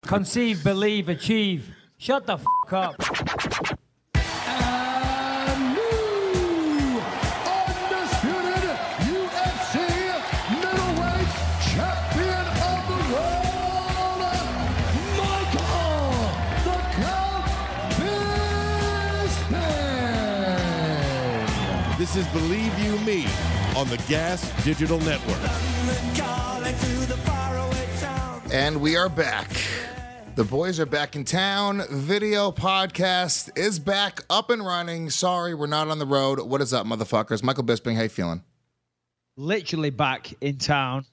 Conceive, believe, achieve. Shut the f*** up. And new undisputed UFC middleweight champion of the world, Michael the Count Bisping. This is Believe You Me on the Gas Digital Network. And we are back. The boys are back in town. Video podcast is back, up and running. Sorry, we're not on the road. What is up, motherfuckers? Michael Bisping, how you feeling? Literally back in town.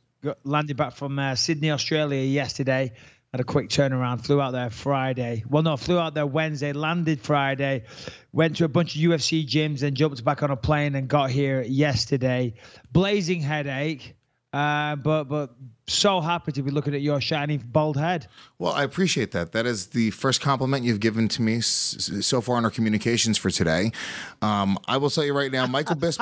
Landed back from Sydney, Australia yesterday. Had a quick turnaround. Flew out there Friday. Well, no, flew out there Wednesday. Landed Friday. Went to a bunch of UFC gyms and jumped back on a plane and got here yesterday. Blazing headache. But so happy to be looking at your shiny bald head. Well, I appreciate that. That is the first compliment you've given to me so far in our communications for today. I will tell you right now, Michael Bisping.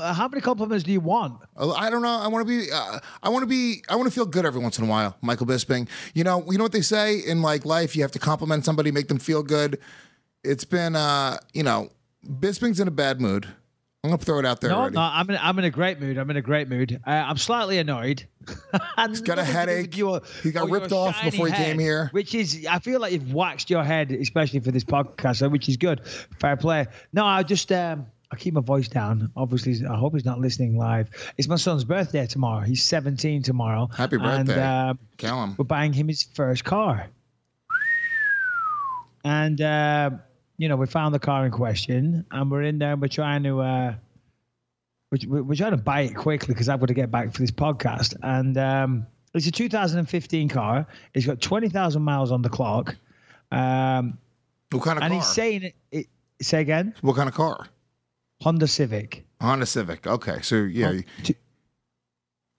How many compliments do you want? I don't know. I want to feel good every once in a while, Michael Bisping. You know what they say in like life. You have to compliment somebody, make them feel good. It's been, Bisping's in a bad mood. I'm gonna throw it out there. No, I'm in a great mood. I'm slightly annoyed. He's got a headache. He got ripped off before he came here. Which is, I feel like you've waxed your head, especially for this podcast, which is good. Fair play. No, I just I keep my voice down. Obviously, I hope he's not listening live. It's my son's birthday tomorrow. He's 17 tomorrow. Happy birthday, and, Callum. We're buying him his first car. And we found the car in question, and we're in there, and we're trying to buy it quickly because I've got to get back for this podcast. And it's a 2015 car. It's got 20,000 miles on the clock. What kind of car? And he's saying it. Say again. What kind of car? Honda Civic. Honda Civic. Okay, so yeah.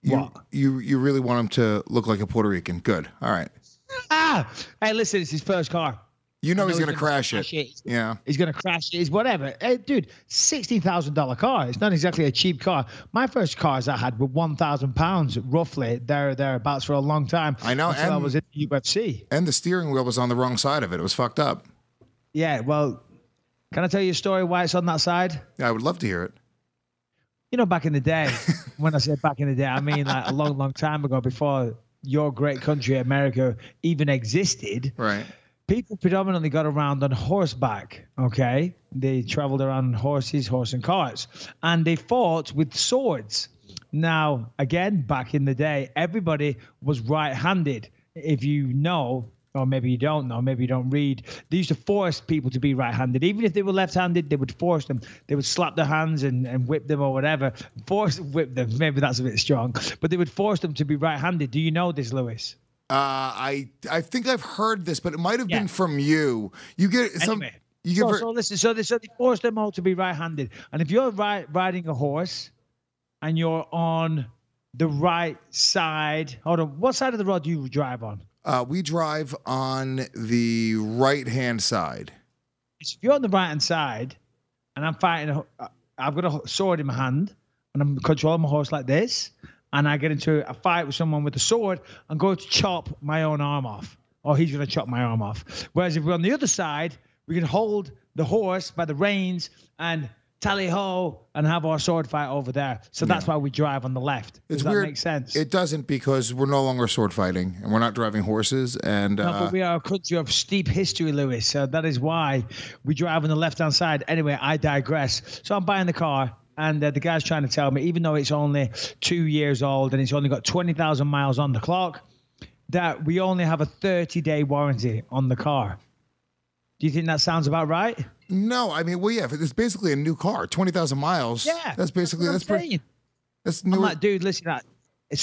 What? You really want him to look like a Puerto Rican? Good. All right. Hey, listen, it's his first car. You know he's going to crash it. Yeah. He's going to crash it. It's whatever. Hey, dude, $60,000 car. It's not exactly a cheap car. My first cars I had were £1,000 roughly, thereabouts for a long time. I know. Until I was in the UFC. And the steering wheel was on the wrong side of it. It was fucked up. Yeah, well, can I tell you a story why it's on that side? Yeah, I would love to hear it. You know, back in the day, when I say back in the day, I mean like a long, long time ago, before your great country, America, even existed. Right. People predominantly got around on horseback, okay? They traveled around on horses, horse and carts, and they fought with swords. Now, again, back in the day, everybody was right-handed. If you know, or maybe you don't know, maybe you don't read, they used to force people to be right-handed. Even if they were left-handed, they would force them. They would slap their hands and whip them or whatever. Whip them, maybe that's a bit strong. But they would force them to be right-handed. Do you know this, Lewis? I think I've heard this, but it might have been from you. You get some. Anyway, listen. So they force them all to be right-handed, and if you're riding a horse, and you're on the right side. Hold on, what side of the road do you drive on? We drive on the right-hand side. So if you're on the right-hand side, and I'm fighting, I've got a sword in my hand, and I'm controlling my horse like this. And I get into a fight with someone with a sword and go to chop my own arm off. Or he's going to chop my arm off. Whereas if we're on the other side, we can hold the horse by the reins and tally-ho and have our sword fight over there. So that's why we drive on the left. Does that make sense? It doesn't, because we're no longer sword fighting and we're not driving horses. And no, but we are a country of steep history, Lewis. So that is why we drive on the left-hand side. Anyway, I digress. So I'm buying the car. And the guy's trying to tell me, even though it's only 2 years old and it's only got 20,000 miles on the clock, that we only have a 30-day warranty on the car. Do you think that sounds about right? No, I mean, well, yeah, it's basically a new car, 20,000 miles. Yeah, that's basically that's pretty. That's new. I'm like, dude, listen,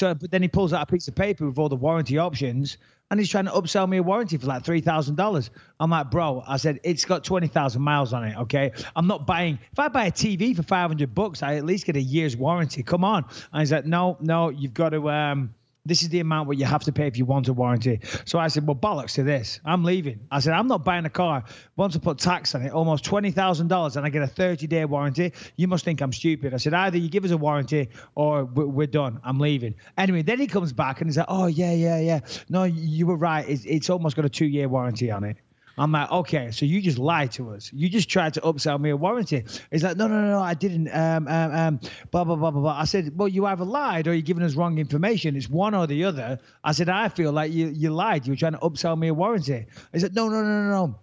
but then he pulls out a piece of paper with all the warranty options. And he's trying to upsell me a warranty for like $3,000. I'm like, bro, I said, it's got 20,000 miles on it, okay? I'm not buying, if I buy a TV for $500, I at least get a year's warranty. Come on. And he's like, no, you've got to This is the amount what you have to pay if you want a warranty. So I said, well, bollocks to this. I'm leaving. I said, I'm not buying a car. Once I put tax on it, almost $20,000, and I get a 30-day warranty. You must think I'm stupid. I said, either you give us a warranty or we're done. I'm leaving. Anyway, then he comes back and he's like, oh, yeah. No, you were right. It's almost got a 2-year warranty on it. I'm like, okay, so you just lied to us. You just tried to upsell me a warranty. He's like, no, I didn't. Blah, blah, blah, blah, blah. I said, well, you either lied or you're giving us wrong information. It's one or the other. I said, I feel like you lied. You were trying to upsell me a warranty. He said, no.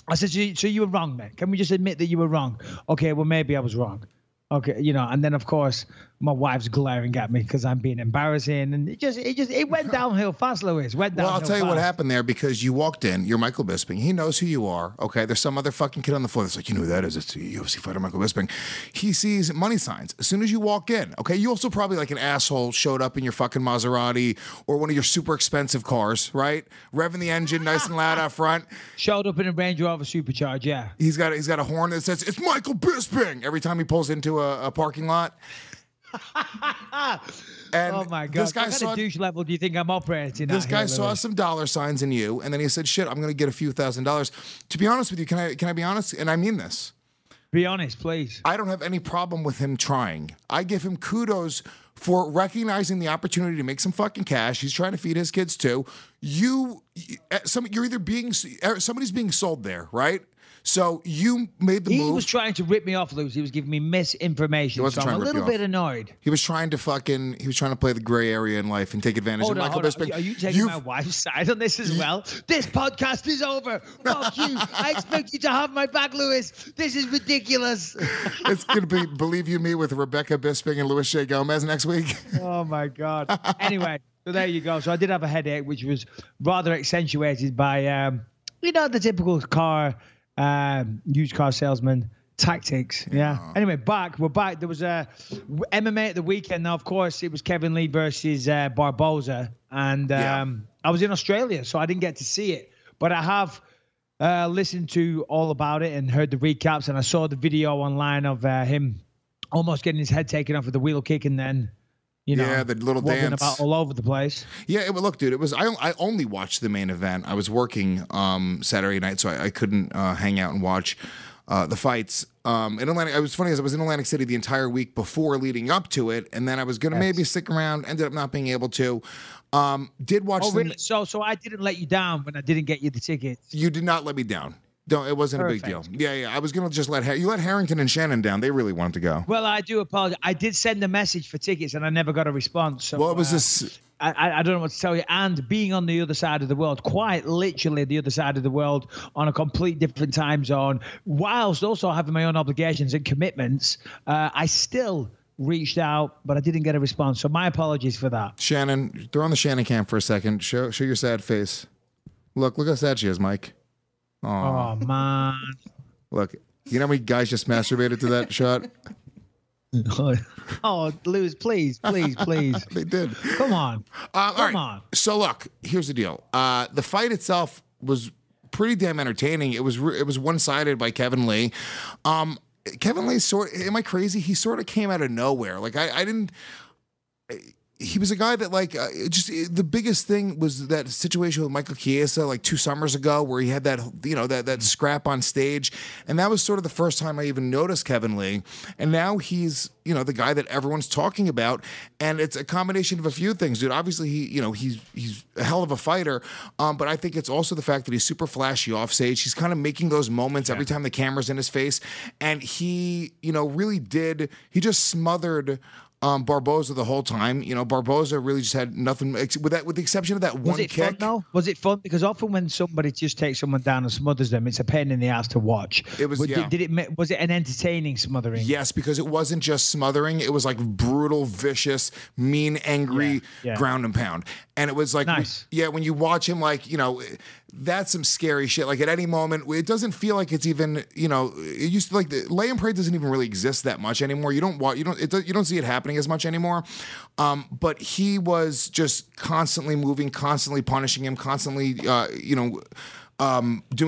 I said, so you were wrong, man. Can we just admit that you were wrong? Okay, well, maybe I was wrong. Okay, and then of course my wife's glaring at me because I'm being embarrassing, and it went downhill fast, Lewis. Well, I'll tell you what happened there, because you walked in. You're Michael Bisping. He knows who you are. Okay, there's some other fucking kid on the floor that's like, you know who that is? It's the UFC fighter Michael Bisping. He sees money signs as soon as you walk in. Okay, you also probably like an asshole showed up in your fucking Maserati or one of your super expensive cars, right? Revving the engine nice and loud out front. Showed up in a Range Rover Supercharge, yeah. He's got a horn that says it's Michael Bisping every time he pulls into a parking lot. And oh my God! This guy what kind of douche level do you think I'm operating? This guy saw some dollar signs in you, and then he said, "Shit, I'm going to get a few $1,000s." To be honest with you, can I be honest? And I mean this. Be honest, please. I don't have any problem with him trying. I give him kudos for recognizing the opportunity to make some fucking cash. He's trying to feed his kids too. You're either somebody's being sold there, right? So you made the move. He was trying to rip me off, Lewis. He was giving me misinformation. So I'm a little bit annoyed. He was trying to play the gray area in life and take advantage of Michael Bisping. Are you taking my wife's side on this as well? This podcast is over. Fuck you. I expect you to have my back, Lewis. This is ridiculous. It's going to be Believe You Me with Rebecca Bisping and Luis J. Gomez next week. Oh, my God. Anyway, so there you go. So I did have a headache, which was rather accentuated by, the typical used car salesman tactics. Yeah. Anyway, we're back. There was a MMA at the weekend. Now, of course, it was Kevin Lee versus Barboza, and I was in Australia, so I didn't get to see it. But I have listened to all about it and heard the recaps, and I saw the video online of him almost getting his head taken off with the wheel kick, and then the little dance about all over the place. Yeah, look, dude, it was. I only watched the main event. I was working Saturday night, so I couldn't hang out and watch the fights. In Atlantic, it was funny as I was in Atlantic City the entire week before leading up to it, and then I was gonna maybe stick around. Ended up not being able to. Did watch. Oh, really? So I didn't let you down when I didn't get you the tickets. You did not let me down. Don't. It wasn't Perfect. a big deal. Yeah. I was gonna just let Harrington and Shannon down. They really wanted to go. Well, I do apologize. I did send a message for tickets, and I never got a response. So, what was this? I don't know what to tell you. And being on the other side of the world, quite literally the other side of the world, on a complete different time zone, whilst also having my own obligations and commitments, I still reached out, but I didn't get a response. So my apologies for that. Shannon, throw on the Shannon cam for a second. Show your sad face. Look how sad she is, Mike. Oh, man. Look, you know how many guys just masturbated to that shot? Oh, Lewis, please. They did. Come on. Come on. So look, here's the deal. The fight itself was pretty damn entertaining. It was one-sided by Kevin Lee. Kevin Lee am I crazy? He sort of came out of nowhere. Like I didn't. He was a guy that the biggest thing was that situation with Michael Chiesa like 2 summers ago where he had that that scrap on stage, and that was sort of the first time I even noticed Kevin Lee, and now he's the guy that everyone's talking about, and it's a combination of a few things, dude. Obviously he's a hell of a fighter, but I think it's also the fact that he's super flashy off stage. He's kind of making those moments every time the camera's in his face, and he really did. He just smothered Barboza the whole time. Barboza really just had nothing with the exception of that one kick. Fun, though? Was it fun? Because often when somebody just takes someone down and smothers them, it's a pain in the ass to watch. It was. Was it an entertaining smothering? Yes, because it wasn't just smothering. It was like brutal, vicious, mean, angry ground and pound. And it was like, nice. When you watch him, that's some scary shit. Like at any moment, it doesn't feel like it's even, it used to the lay and pray doesn't even really exist that much anymore. You don't see it happening as much anymore. But he was just constantly moving, constantly punishing him, constantly, doing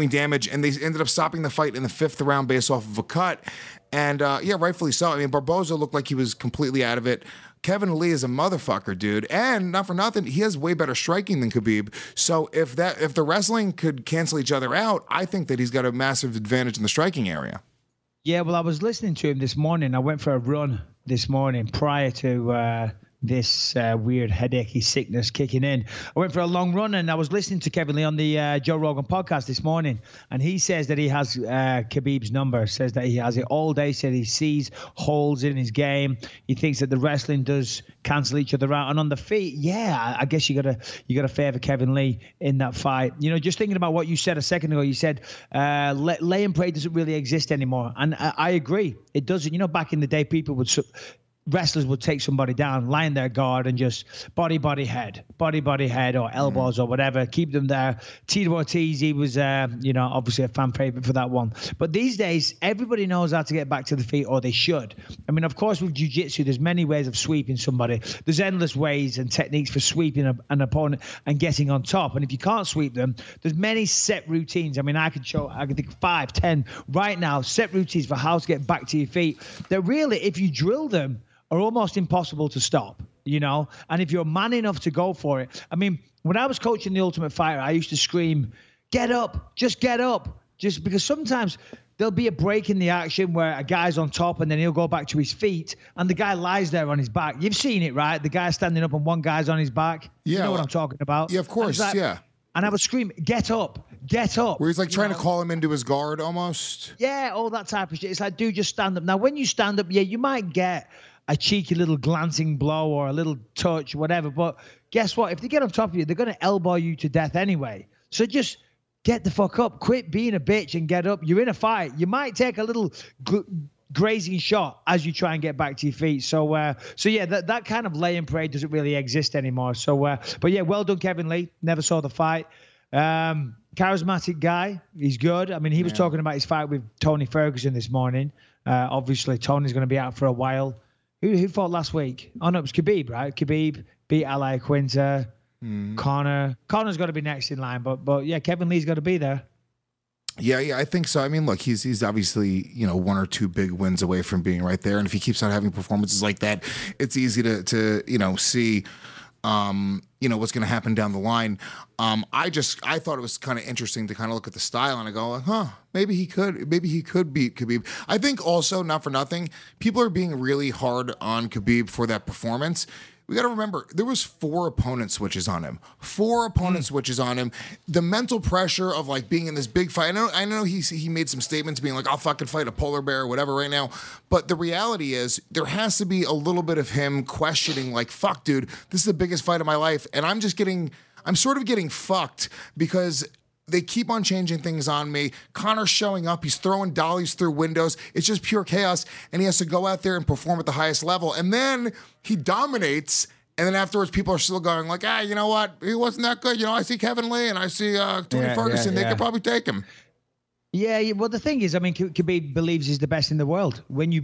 damage. And they ended up stopping the fight in the 5th round based off of a cut. And rightfully so. I mean, Barboza looked like he was completely out of it. Kevin Lee is a motherfucker, dude. And not for nothing, he has way better striking than Khabib. So if the wrestling could cancel each other out, I think that he's got a massive advantage in the striking area. Yeah, well, I was listening to him this morning. I went for a run this morning prior to this weird headachy sickness kicking in. I went for a long run, and I was listening to Kevin Lee on the Joe Rogan podcast this morning, and he says that he has Khabib's number, says that he has it all day, said he sees holes in his game. He thinks that the wrestling does cancel each other out. And on the feet, yeah, I guess you gotta favor Kevin Lee in that fight. You know, just thinking about what you said a second ago, you said lay and pray doesn't really exist anymore. And I agree. It doesn't. You know, back in the day, wrestlers would take somebody down, lie in their guard, and just body, head, or elbows or whatever, keep them there. Tito Ortiz, he was, obviously a fan favorite for that one. But these days, everybody knows how to get back to the feet, or they should. I mean, of course, with jiu-jitsu, there's many ways of sweeping somebody. There's endless ways and techniques for sweeping an opponent and getting on top. And if you can't sweep them, there's many set routines. I mean, I could think 5, 10 right now, set routines for how to get back to your feet. That really, if you drill them, are almost impossible to stop, you know? And if you're man enough to go for it. I mean, when I was coaching The Ultimate Fighter, I used to scream, get up, just because sometimes there'll be a break in the action where a guy's on top and then he'll go back to his feet and the guy lies there on his back. You've seen it, right? The guy's standing up and one guy's on his back. Yeah. You know what I'm talking about? Yeah, of course, yeah. And I would scream, get up. Where he's like trying to call him into his guard almost. Yeah, all that type of shit. It's like, dude, just stand up. Now, when you stand up, yeah, you might get a cheeky little glancing blow or a little touch, whatever. But guess what? If they get on top of you, they're going to elbow you to death anyway. So just get the fuck up. Quit being a bitch and get up. You're in a fight. You might take a little grazing shot as you try and get back to your feet. So yeah, that kind of lay and pray doesn't really exist anymore. So, but yeah, well done, Kevin Lee. Never saw the fight. Charismatic guy. He's good. I mean, he was talking about his fight with Tony Ferguson this morning. Obviously, Tony's going to be out for a while. Who fought last week? Oh, no, it was Khabib, right? Khabib beat Ali Quinta. Conor. Conor's got to be next in line, but yeah, Kevin Lee's got to be there. Yeah, I think so. I mean, look, he's obviously, you know, 1 or 2 big wins away from being right there. And if he keeps on having performances like that, it's easy to you know, see what's going to happen down the line. I thought it was kind of interesting to kind of look at the style and I go, maybe he could beat Khabib. I think also, not for nothing, people are being really hard on Khabib for that performance. We got to remember, there was 4 opponent switches on him. 4 opponent switches on him. The mental pressure of like being in this big fight. I know he made some statements being like, I'll fucking fight a polar bear or whatever right now. But the reality is there has to be a little bit of him questioning like, fuck, dude, this is the biggest fight of my life. And I'm sort of getting fucked because they keep on changing things on me. Conor's showing up. He's throwing dollies through windows. It's just pure chaos. And he has to go out there and perform at the highest level. And then he dominates. And then afterwards, people are still going like, you know what? He wasn't that good. You know, I see Kevin Lee and I see Tony Ferguson. They could probably take him. Yeah, well, the thing is, I mean, Khabib believes he's the best in the world. When you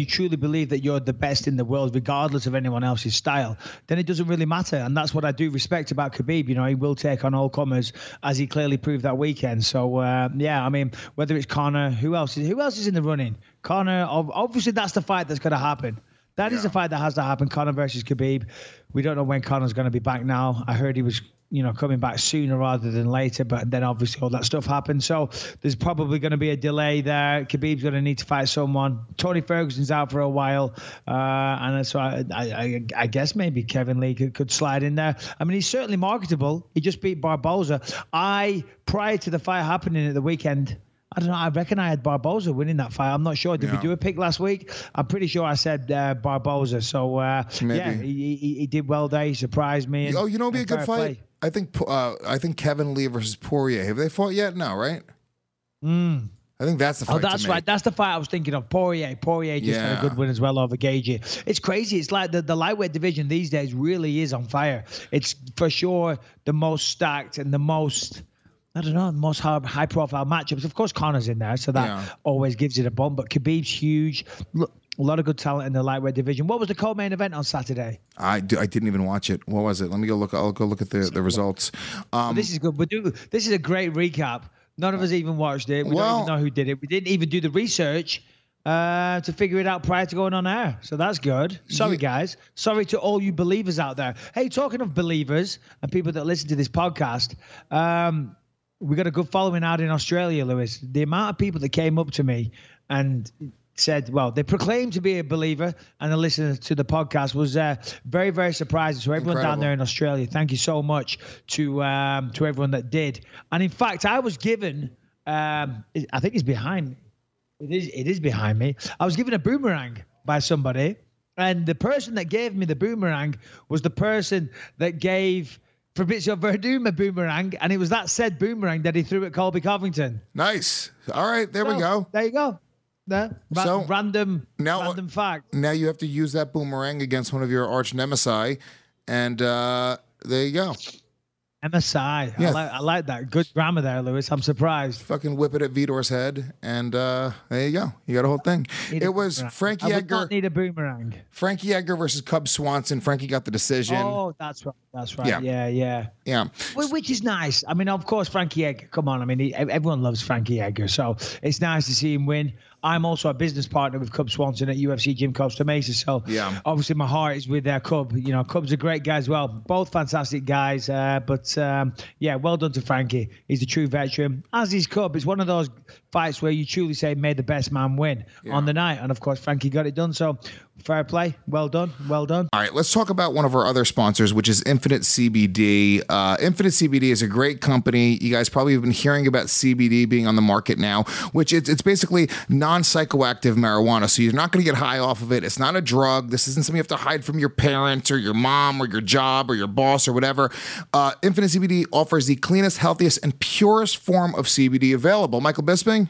truly believe that you're the best in the world, regardless of anyone else's style, then it doesn't really matter. And that's what I do respect about Khabib. You know, he will take on all comers, as he clearly proved that weekend. So, yeah, I mean, whether it's Conor, who else is in the running? Conor, obviously, that's the fight that's going to happen. That is the fight that has to happen, Conor versus Khabib. We don't know when Conor's going to be back now. I heard he was, coming back sooner rather than later, but then obviously all that stuff happened. So there's probably going to be a delay there. Khabib's going to need to fight someone. Tony Ferguson's out for a while. And so I guess maybe Kevin Lee could slide in there. I mean, he's certainly marketable. He just beat Barboza. Prior to the fight happening at the weekend, I don't know. I reckon I had Barboza winning that fight. I'm not sure. Did we do a pick last week? I'm pretty sure I said Barboza. So, yeah, he did well there. He surprised me. And, it'd be a good fight. I think Kevin Lee versus Poirier. Have they fought yet? No, right? I think that's the fight. Oh, that's right. That's the fight I was thinking of. Poirier just had a good win as well over Gaethje. It's crazy. It's like the lightweight division these days really is on fire. It's for sure the most stacked and the most, I don't know, the most high-profile matchups. Of course, Conor's in there, so that always gives it a bump. But Khabib's huge. Look, a lot of good talent in the lightweight division. What was the co-main event on Saturday? I didn't even watch it. What was it? Let me go look. I'll go look at the results. Well, this is good. This is a great recap. None of us even watched it. We don't even know who did it. We didn't even do the research. to figure it out prior to going on air. So that's good. Sorry, guys. Sorry to all you believers out there. Hey, talking of believers and people that listen to this podcast, we got a good following out in Australia, Lewis. The amount of people that came up to me and said, well, they proclaimed to be a believer and a listener to the podcast was very, very surprising. So everyone down there in Australia, thank you so much to everyone that did. And in fact, I was given, I think it's behind me. It is behind me. I was given a boomerang by somebody, and the person that gave me the boomerang was the person that gave Fabrizio Verdum a boomerang, and it was that said boomerang that he threw at Colby Covington. Nice. All right, there we go. There you go. Random fact. Now you have to use that boomerang against one of your arch nemesis, and there you go. MSI. Yeah. I like that. Good grammar there, Lewis. I'm surprised. Fucking whip it at Vitor's head, and there you go. You got a whole thing. It was Frankie Edgar. I would not need a boomerang. Frankie Edgar versus Cub Swanson. Frankie got the decision. Oh, that's right. That's right. Yeah. Which is nice. I mean, of course, Frankie Edgar. Come on. I mean, everyone loves Frankie Edgar, so it's nice to see him win. I'm also a business partner with Cub Swanson at UFC Gym Costa Mesa. So obviously my heart is with Cub. You know, Cub's a great guy as well. Both fantastic guys. But well done to Frankie. He's a true veteran, as is Cub. It's one of those fights where you truly say, may the best man win on the night. And of course, Frankie got it done. So fair play. Well done. Well done. All right, let's talk about one of our other sponsors, which is Infinite CBD. Infinite CBD is a great company. You guys probably have been hearing about CBD being on the market now, which it's basically non-psychoactive marijuana. So you're not going to get high off of it. It's not a drug. This isn't something you have to hide from your parents or your mom or your job or your boss or whatever. Infinite CBD offers the cleanest, healthiest, and purest form of CBD available. Michael Bisping?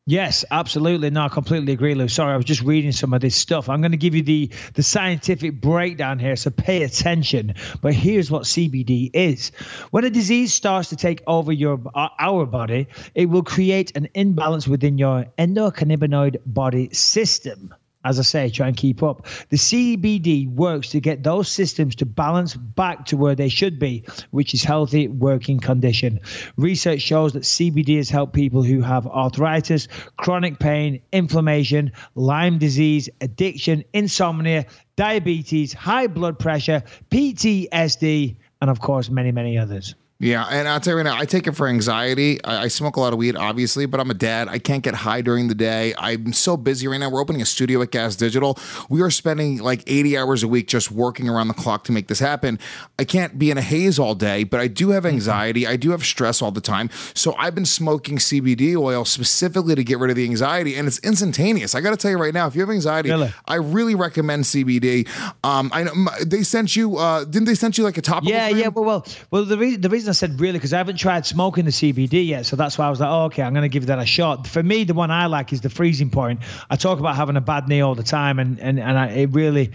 Yes, absolutely. No, I completely agree, Lou. Sorry, I was just reading some of this stuff. I'm going to give you the scientific breakdown here, so pay attention. But here's what CBD is. When a disease starts to take over our body, it will create an imbalance within your endocannabinoid body system. As I say, try and keep up. The CBD works to get those systems to balance back to where they should be, which is healthy working condition. Research shows that CBD has helped people who have arthritis, chronic pain, inflammation, Lyme disease, addiction, insomnia, diabetes, high blood pressure, PTSD, and of course, many, many others. Yeah, and I'll tell you right now, I take it for anxiety. I smoke a lot of weed, obviously, but I'm a dad. I can't get high during the day. I'm so busy right now. We're opening a studio at Gas Digital. We are spending like 80 hours a week just working around the clock to make this happen. I can't be in a haze all day, but I do have anxiety. I do have stress all the time. So I've been smoking CBD oil specifically to get rid of the anxiety, and it's instantaneous. I got to tell you right now, if you have anxiety, I really recommend CBD. I know they sent you, didn't they send you like a topical cream? Yeah. Well, the reason I said really because I haven't tried smoking the CBD yet, so that's why I was like, oh, okay, I'm going to give that a shot. For me, the one I like is the freezing point. I talk about having a bad knee all the time, and it really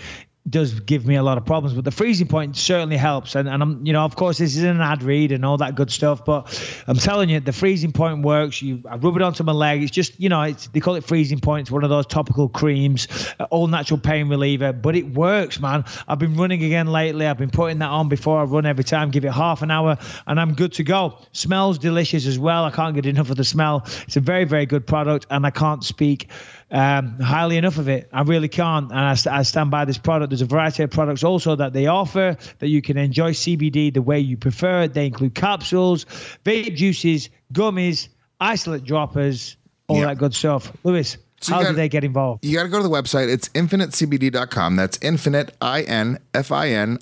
does give me a lot of problems, but the freezing point certainly helps. And I'm, of course, this is an ad read and all that good stuff, but I'm telling you, the freezing point works. I rub it onto my leg. It's just, they call it freezing point. It's one of those topical creams, all natural pain reliever, but it works, man. I've been running again lately. I've been putting that on before I run every time, give it half an hour, and I'm good to go. Smells delicious as well. I can't get enough of the smell. It's a very, very good product, and I can't speak highly enough of it. I really can't, and I stand by this product. There's a variety of products also that they offer that you can enjoy CBD the way you prefer. They include capsules, vape juices, gummies, isolate droppers, all that good stuff. Lewis, so how do they get involved? You got to go to the website. It's infinitecbd.com. That's infinite, INFINITE,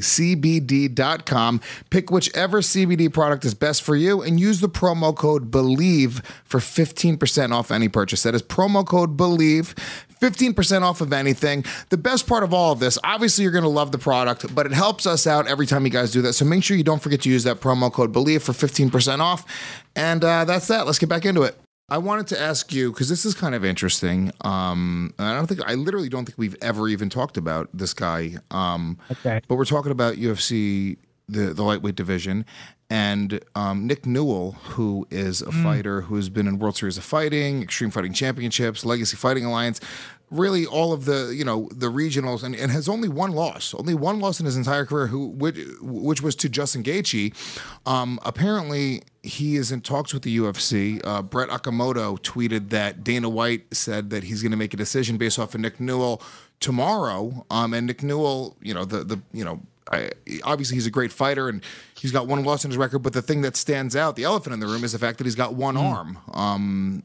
CBD.com. Pick whichever CBD product is best for you and use the promo code BELIEVE for 15% off any purchase. That is promo code BELIEVE, 15% off of anything. The best part of all of this, obviously you're going to love the product, but it helps us out every time you guys do that. So make sure you don't forget to use that promo code BELIEVE for 15% off. And that's that. Let's get back into it. I wanted to ask you, because this is kind of interesting. I literally don't think we've ever even talked about this guy. Okay. But we're talking about UFC, the lightweight division. And Nick Newell, who is a fighter who's been in World Series of Fighting, Extreme Fighting Championships, Legacy Fighting Alliance, really all of the, the regionals, and has only one loss in his entire career, which was to Justin Gaethje. Apparently, he is in talks with the UFC. Brett Okamoto tweeted that Dana White said that he's going to make a decision based off of Nick Newell tomorrow. And Nick Newell, obviously he's a great fighter and he's got one loss in his record. But the thing that stands out, the elephant in the room, is the fact that he's got one arm. I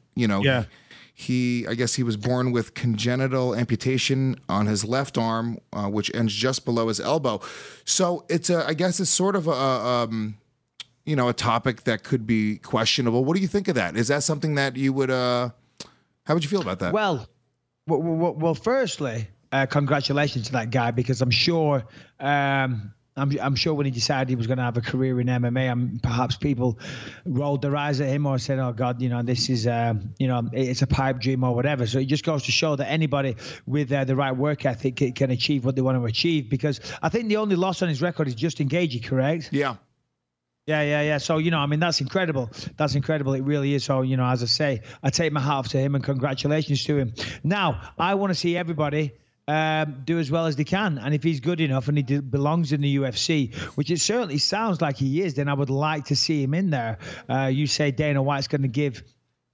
guess he was born with congenital amputation on his left arm, which ends just below his elbow. So I guess it's sort of a topic that could be questionable. What do you think of that? Is that something that you would, how would you feel about that? Well, firstly, congratulations to that guy, because I'm sure, I'm sure when he decided he was going to have a career in MMA, perhaps people rolled their eyes at him or said, "Oh God, this is, it's a pipe dream" or whatever. So it just goes to show that anybody with the right work ethic can achieve what they want to achieve. Because I think the only loss on his record is Justin Gaethje, correct? Yeah. Yeah. So, that's incredible. That's incredible. It really is. So, as I say, I take my hat off to him and congratulations to him. Now, I want to see everybody do as well as they can. And if he's good enough and he belongs in the UFC, which it certainly sounds like he is, then I would like to see him in there. You say Dana White's going to give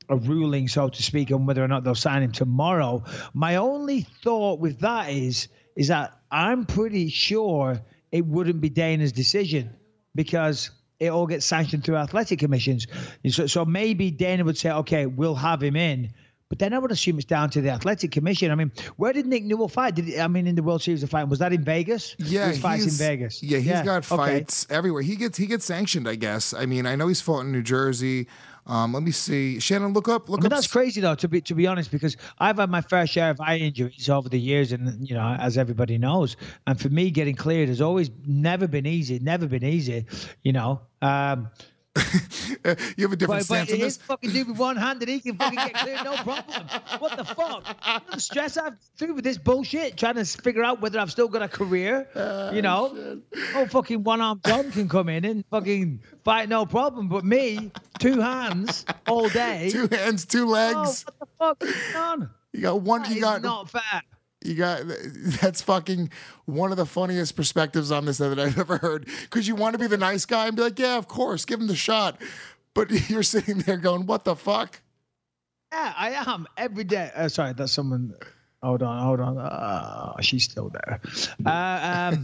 a ruling, so to speak, on whether or not they'll sign him tomorrow. My only thought with that is that I'm pretty sure it wouldn't be Dana's decision, because it all gets sanctioned through athletic commissions. So maybe Dana would say, okay, we'll have him in. But then I would assume it's down to the athletic commission. I mean, where did Nick Newell fight? In the World Series of Fighting, was that in Vegas? Yeah, he fights in Vegas. Yeah, he's got fights everywhere. He gets sanctioned, I guess. I know he's fought in New Jersey. Let me see. Shannon, look up. That's crazy though, to be honest, because I've had my fair share of eye injuries over the years, and as everybody knows. And for me, getting cleared has always never been easy. You have a different stance on this. Fucking dude with one hand and he can fucking get cleared, no problem. What the fuck? The stress I've through with this bullshit, trying to figure out whether I've still got a career. Fucking one-armed John can come in and fucking fight, no problem. But me, two hands all day. Two hands, two legs. Oh, what the fuck is going on? You got one. That is not fair. That's fucking one of the funniest perspectives on this that I've ever heard. Because you want to be the nice guy and be like, yeah, of course, give him the shot. But you're sitting there going, what the fuck? Yeah, I am every day. Sorry, that's someone. Hold on. She's still there.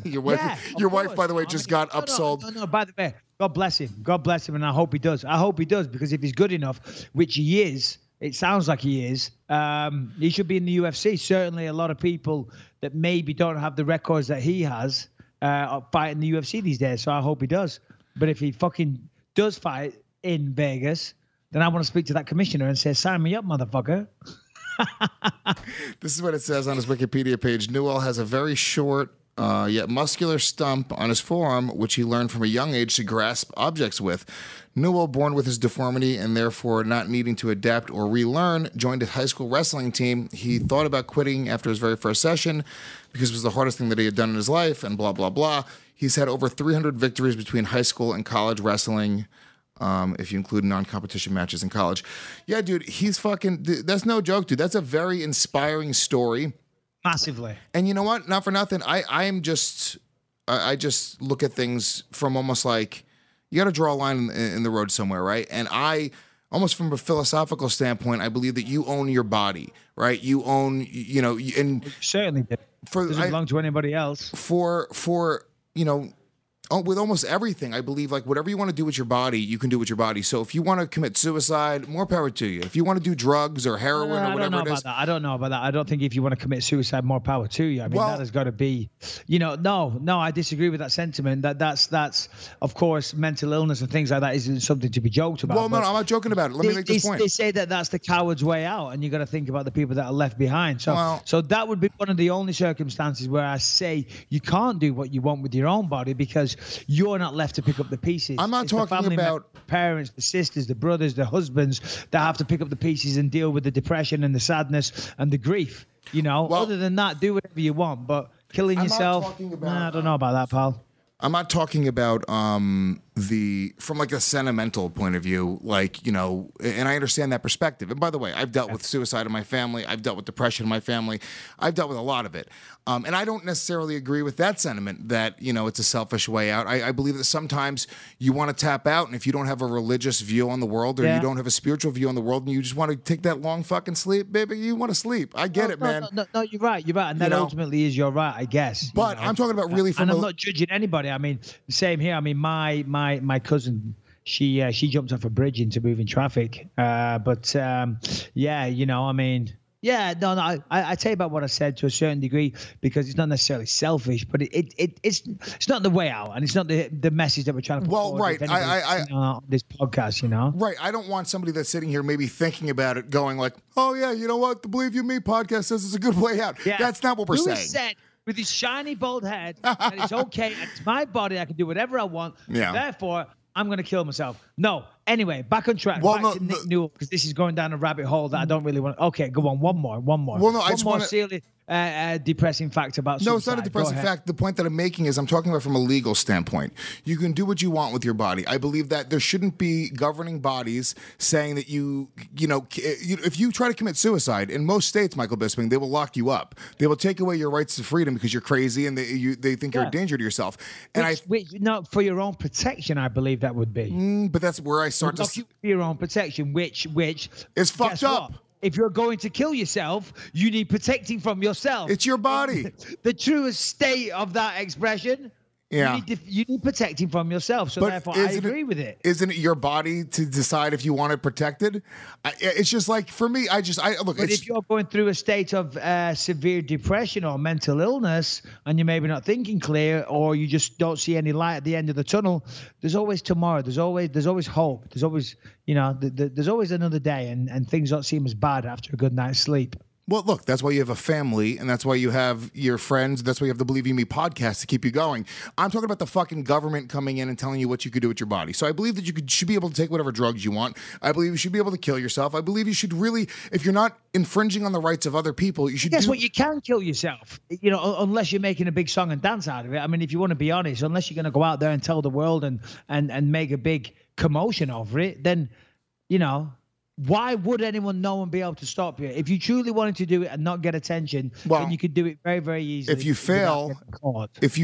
Your wife, by the way, just got upsold. No, by the way, God bless him, and I hope he does. Because if he's good enough, which he is, it sounds like he is. He should be in the UFC. Certainly a lot of people that maybe don't have the records that he has are fighting the UFC these days. So I hope he does. But if he fucking does fight in Vegas, then I want to speak to that commissioner and say, sign me up, motherfucker. This is what it says on his Wikipedia page. Newell has a very short yet muscular stump on his forearm, which he learned from a young age to grasp objects with. Newell, born with his deformity and therefore not needing to adapt or relearn, joined a high school wrestling team. He thought about quitting after his very first session because it was the hardest thing that he had done in his life, and blah, blah, blah. He's had over 300 victories between high school and college wrestling, if you include non-competition matches in college. Yeah, dude, he's fucking... That's no joke, dude. That's a very inspiring story. Massively. And you know what? Not for nothing. I just look at things from almost like... You got to draw a line in the road somewhere, right? And almost from a philosophical standpoint, I believe that you own your body, right? You own, and you certainly did. Doesn't belong to anybody else. For with almost everything, I believe, like, whatever you want to do with your body, you can do with your body. So if you want to commit suicide, more power to you. If you want to do drugs or heroin or whatever it is. I don't know about that. I don't think if you want to commit suicide, more power to you. I mean, that has got to be, no, I disagree with that sentiment. That's of course, mental illness and things like that isn't something to be joked about. Well, no, I'm not joking about it. Let me make this point. They say that that's the coward's way out, and you got to think about the people that are left behind. So that would be one of the only circumstances where I say you can't do what you want with your own body because you're not left to pick up the pieces. I'm not talking about parents, the sisters, the brothers, the husbands that have to pick up the pieces and deal with the depression and the sadness and the grief. Other than that, do whatever you want. But killing yourself, I don't know about that, pal. I'm not talking about from like a sentimental point of view, like, you know, and I understand that perspective. And by the way, I've dealt with suicide in my family. I've dealt with depression in my family. I've dealt with a lot of it. And I don't necessarily agree with that sentiment that, you know, it's a selfish way out. I believe that sometimes you want to tap out, and if you don't have a religious view on the world, or you don't have a spiritual view on the world, and you just want to take that long fucking sleep, baby, you want to sleep. I get it, man. No, you're right. You're right. And that ultimately is your right, I guess. But I'm talking about really from and I'm not judging anybody. I mean, same here. I mean, my cousin, she jumped off a bridge into moving traffic. Yeah, you know, I mean, yeah, no, I tell you about what I said to a certain degree, because it's not necessarily selfish, but it's not the way out, and it's not the message that we're trying to put forward. Right. On this podcast, you know. Right. I don't want somebody that's sitting here maybe thinking about it, going like, oh yeah, you know what, the Believe You Me podcast says it's a good way out. Yeah. That's not what we're saying. Said with his shiny bald head that it's okay, it's my body, I can do whatever I want. Yeah. Therefore, I'm going to kill myself. No. Anyway, back on track. Back to Nick Newell, because this is going down a rabbit hole that I don't really want. Okay, go on. One more. Well, no, I just want to... depressing fact about suicide. No, it's not a depressing fact. The point that I'm making is I'm talking about from a legal standpoint. You can do what you want with your body. I believe that there shouldn't be governing bodies saying that you know, if you try to commit suicide, in most states, Michael Bisping, they will lock you up. They will take away your rights to freedom because you're crazy and they think you're a danger to yourself. And no, for your own protection, I believe that would be. But that's where I start to... For your own protection, which is fucked up. What? If you're going to kill yourself, you need protecting from yourself. It's your body. The truest state of that expression. Yeah. You need protecting from yourself. So therefore, I agree with it. Isn't it your body to decide if you want it protected? It's just like, for me, look. But if you're going through a state of severe depression or mental illness, and you're maybe not thinking clear, or you just don't see any light at the end of the tunnel, there's always tomorrow. There's always hope. There's always, you know, there's always another day, and things don't seem as bad after a good night's sleep. Well, look, that's why you have a family, and that's why you have your friends. That's why you have the Believe You Me podcast to keep you going. I'm talking about the fucking government coming in and telling you what you could do with your body. So I believe that you should be able to take whatever drugs you want. I believe you should be able to kill yourself. I believe you should really, if you're not infringing on the rights of other people, you should. Guess what? You can kill yourself, you know, unless you're making a big song and dance out of it. I mean, if you want to be honest, unless you're going to go out there and tell the world and make a big commotion over it, then, you know. Why would anyone know and be able to stop you? If you truly wanted to do it and not get attention, then you could do it very, very easily. If you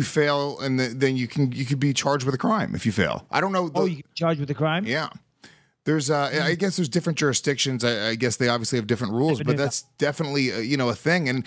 fail, and then you could be charged with a crime. If you fail, I don't know. You can be charged with a crime? Yeah. There's, I guess there's different jurisdictions. I guess they obviously have different rules, but that's definitely, a thing. And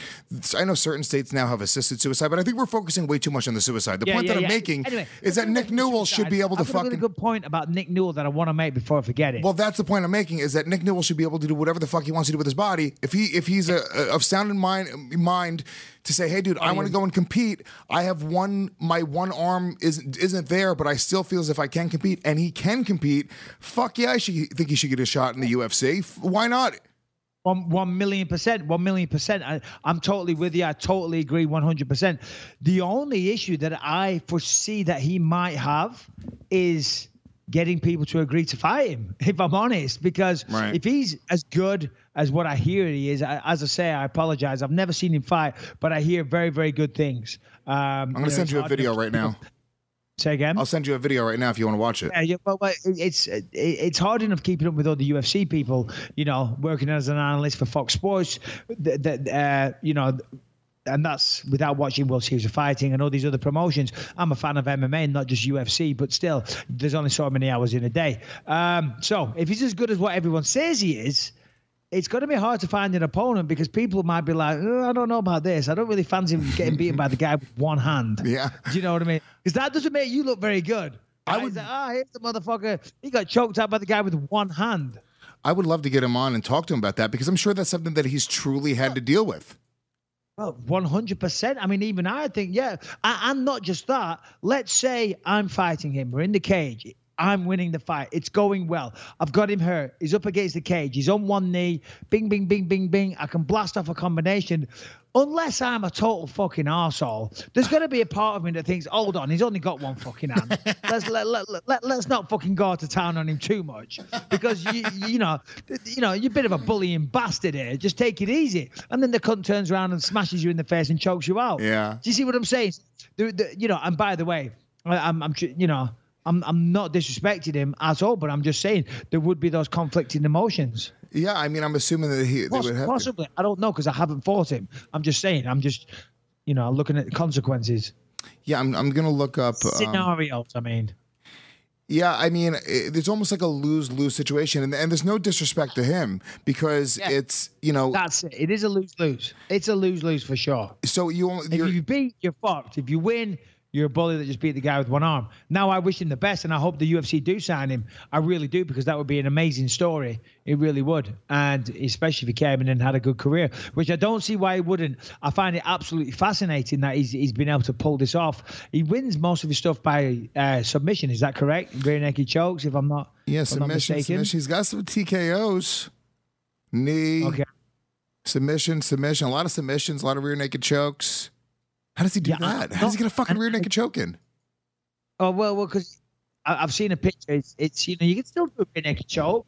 I know certain states now have assisted suicide, but I think we're focusing way too much on the suicide. The point that I'm making is that Nick Newell should be able to fucking... I've got a good point about Nick Newell that I want to make before I forget it. Well, that's the point I'm making, is that Nick Newell should be able to do whatever the fuck he wants to do with his body. If he's of sound mind to say, hey, dude, I want to go and compete. I have my one arm isn't there, but I still feel as if I can compete, and he can compete. Fuck yeah, I think he should get a shot in the UFC. Why not? 1 million percent, 1 million percent. I'm totally with you. I totally agree 100%. The only issue that I foresee that he might have is getting people to agree to fight him, if I'm honest, because if he's as good as what I hear he is, as I say, I apologize. I've never seen him fight, but I hear very, very good things. I'm going to send you a video right now. Say again? I'll send you a video right now if you want to watch it. Yeah, but it's hard enough keeping up with all the UFC people, you know, working as an analyst for Fox Sports, you know, and that's without watching World Series of Fighting and all these other promotions. I'm a fan of MMA, not just UFC, but still, there's only so many hours in a day. So if he's as good as what everyone says he is, it's going to be hard to find an opponent, because people might be like, oh, I don't know about this. I don't really fancy him getting beaten by the guy with one hand. Yeah. Do you know what I mean? Because that doesn't make you look very good. He's like, here's the motherfucker. He got choked out by the guy with one hand. I would love to get him on and talk to him about that, because I'm sure that's something that he's truly had to deal with. Well, 100%. I mean, even I think, yeah. And not just that. Let's say I'm fighting him. We're in the cage. I'm winning the fight. It's going well. I've got him hurt. He's up against the cage. He's on one knee. Bing, bing, bing, bing, bing. I can blast off a combination. Unless I'm a total fucking arsehole, there's going to be a part of me that thinks, hold on, he's only got one fucking hand. Let's not fucking go to town on him too much, because you know, you're a bit of a bullying bastard here. Just take it easy. And then the cunt turns around and smashes you in the face and chokes you out. Yeah. Do you see what I'm saying? You know, and by the way, I'm you know, I'm not disrespecting him at all, but I'm just saying there would be those conflicting emotions. Yeah, I mean, I'm assuming that they would have possibly. I don't know because I haven't fought him. I'm just saying. I'm just, looking at the consequences. Yeah, I'm gonna look up scenarios. I mean. Yeah, I mean, it's almost like a lose-lose situation, and there's no disrespect to him because it's that's it. It is a lose-lose. It's a lose-lose for sure. So if you beat, you're fucked. If you win, you're a bully that just beat the guy with one arm. Now, I wish him the best, and I hope the UFC do sign him. I really do, because that would be an amazing story. It really would. And especially if he came in and had a good career, which I don't see why he wouldn't. I find it absolutely fascinating that he's been able to pull this off. He wins most of his stuff by submission. Is that correct? Rear naked chokes, if I'm not submission. He's got some TKOs. Knee. Okay. Submission. A lot of submissions, a lot of rear naked chokes. How does he do that? How does he get a fucking rear naked choke in? Oh, well, because I've seen a picture. It's you can still do a rear naked choke.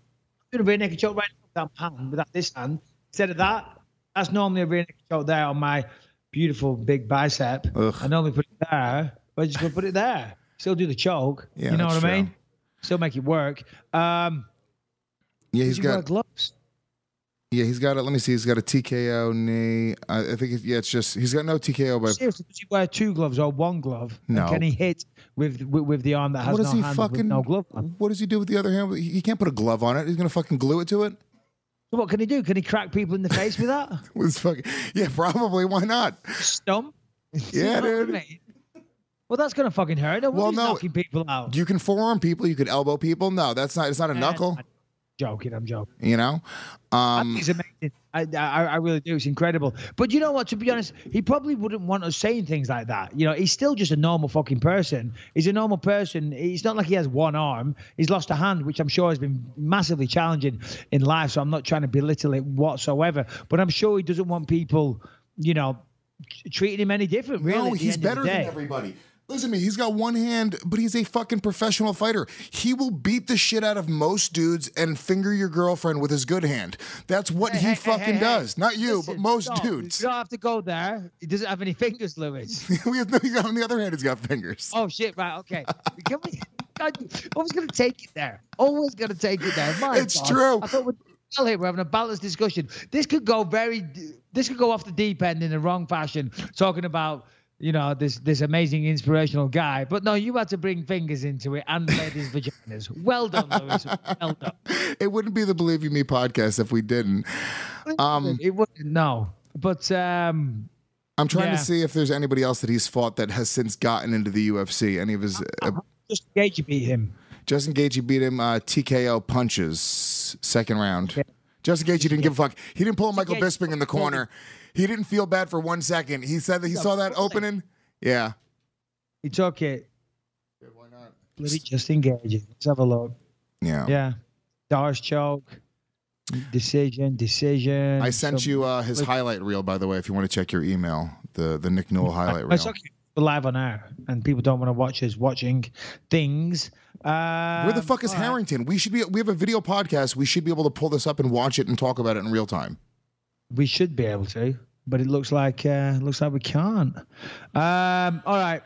I'm doing a rear naked choke right now with that hand, without this hand. Instead of that, that's normally a rear naked choke there on my beautiful big bicep. Ugh. I normally put it there, but I just going to put it there. Still do the choke. Yeah, you know what true. I mean? Still make it work. He's got wear gloves. Yeah, he's got it. Let me see. He's got a TKO knee. I think it's just he's got no TKO. But seriously, does he wear 2 gloves or 1 glove? No. And can he hit with the arm that has no hand with no glove on? What does he do with the other hand? He can't put a glove on it. He's gonna fucking glue it to it. So what can he do? Can he crack people in the face with that? With fucking probably. Why not? Stump. Yeah, dude. I mean? Well, that's gonna fucking hurt. No, knocking people out. You can forearm people. You could elbow people. No, that's not. It's not a knuckle. I'm joking. I think it's amazing. I really do. It's incredible. But you know what? To be honest, he probably wouldn't want us saying things like that. He's still just a normal fucking person. He's a normal person. It's not like he has one arm. He's lost a hand, which I'm sure has been massively challenging in life. So I'm not trying to belittle it whatsoever. But I'm sure he doesn't want people, treating him any different. Really, no, he's better than everybody. Listen to me, he's got one hand, but he's a fucking professional fighter. He will beat the shit out of most dudes and finger your girlfriend with his good hand. That's what he fucking does. Not you, but most dudes. You don't have to go there. He doesn't have any fingers, Lewis. On the other hand, he's got fingers. Oh, shit, right, okay. Always going to take it there. Always going to take it there. It's true. I thought we're having a balanced discussion. This could go off the deep end in the wrong fashion, talking about this amazing inspirational guy. But no, you had to bring fingers into it and ladies' vaginas. Well done, Lewis. Well done. It wouldn't be the Believe You Me podcast if we didn't. It wouldn't, no. But I'm trying to see if there's anybody else that he's fought that has since gotten into the UFC. Any of his Justin Gaethje beat him. Justin Gaethje beat him TKO punches, second round. Okay. Justin Gaethje didn't give a fuck. He didn't pull a Michael Bisping in the corner. He didn't feel bad for 1 second. He said that he saw that opening. Yeah. He took it. Yeah, why not? Bloody Justin Gaethje. Let's have a look. Yeah. Yeah. Darce choke. Decision. I sent you his highlight reel, by the way, if you want to check your email. The Nick Newell highlight reel. It's okay. We're live on air, and people don't want to watch us watching things. Where the fuck is Harrington? We have a video podcast. We should be able to pull this up and watch it and talk about it in real time. We should be able to, but it looks like we can't. All right.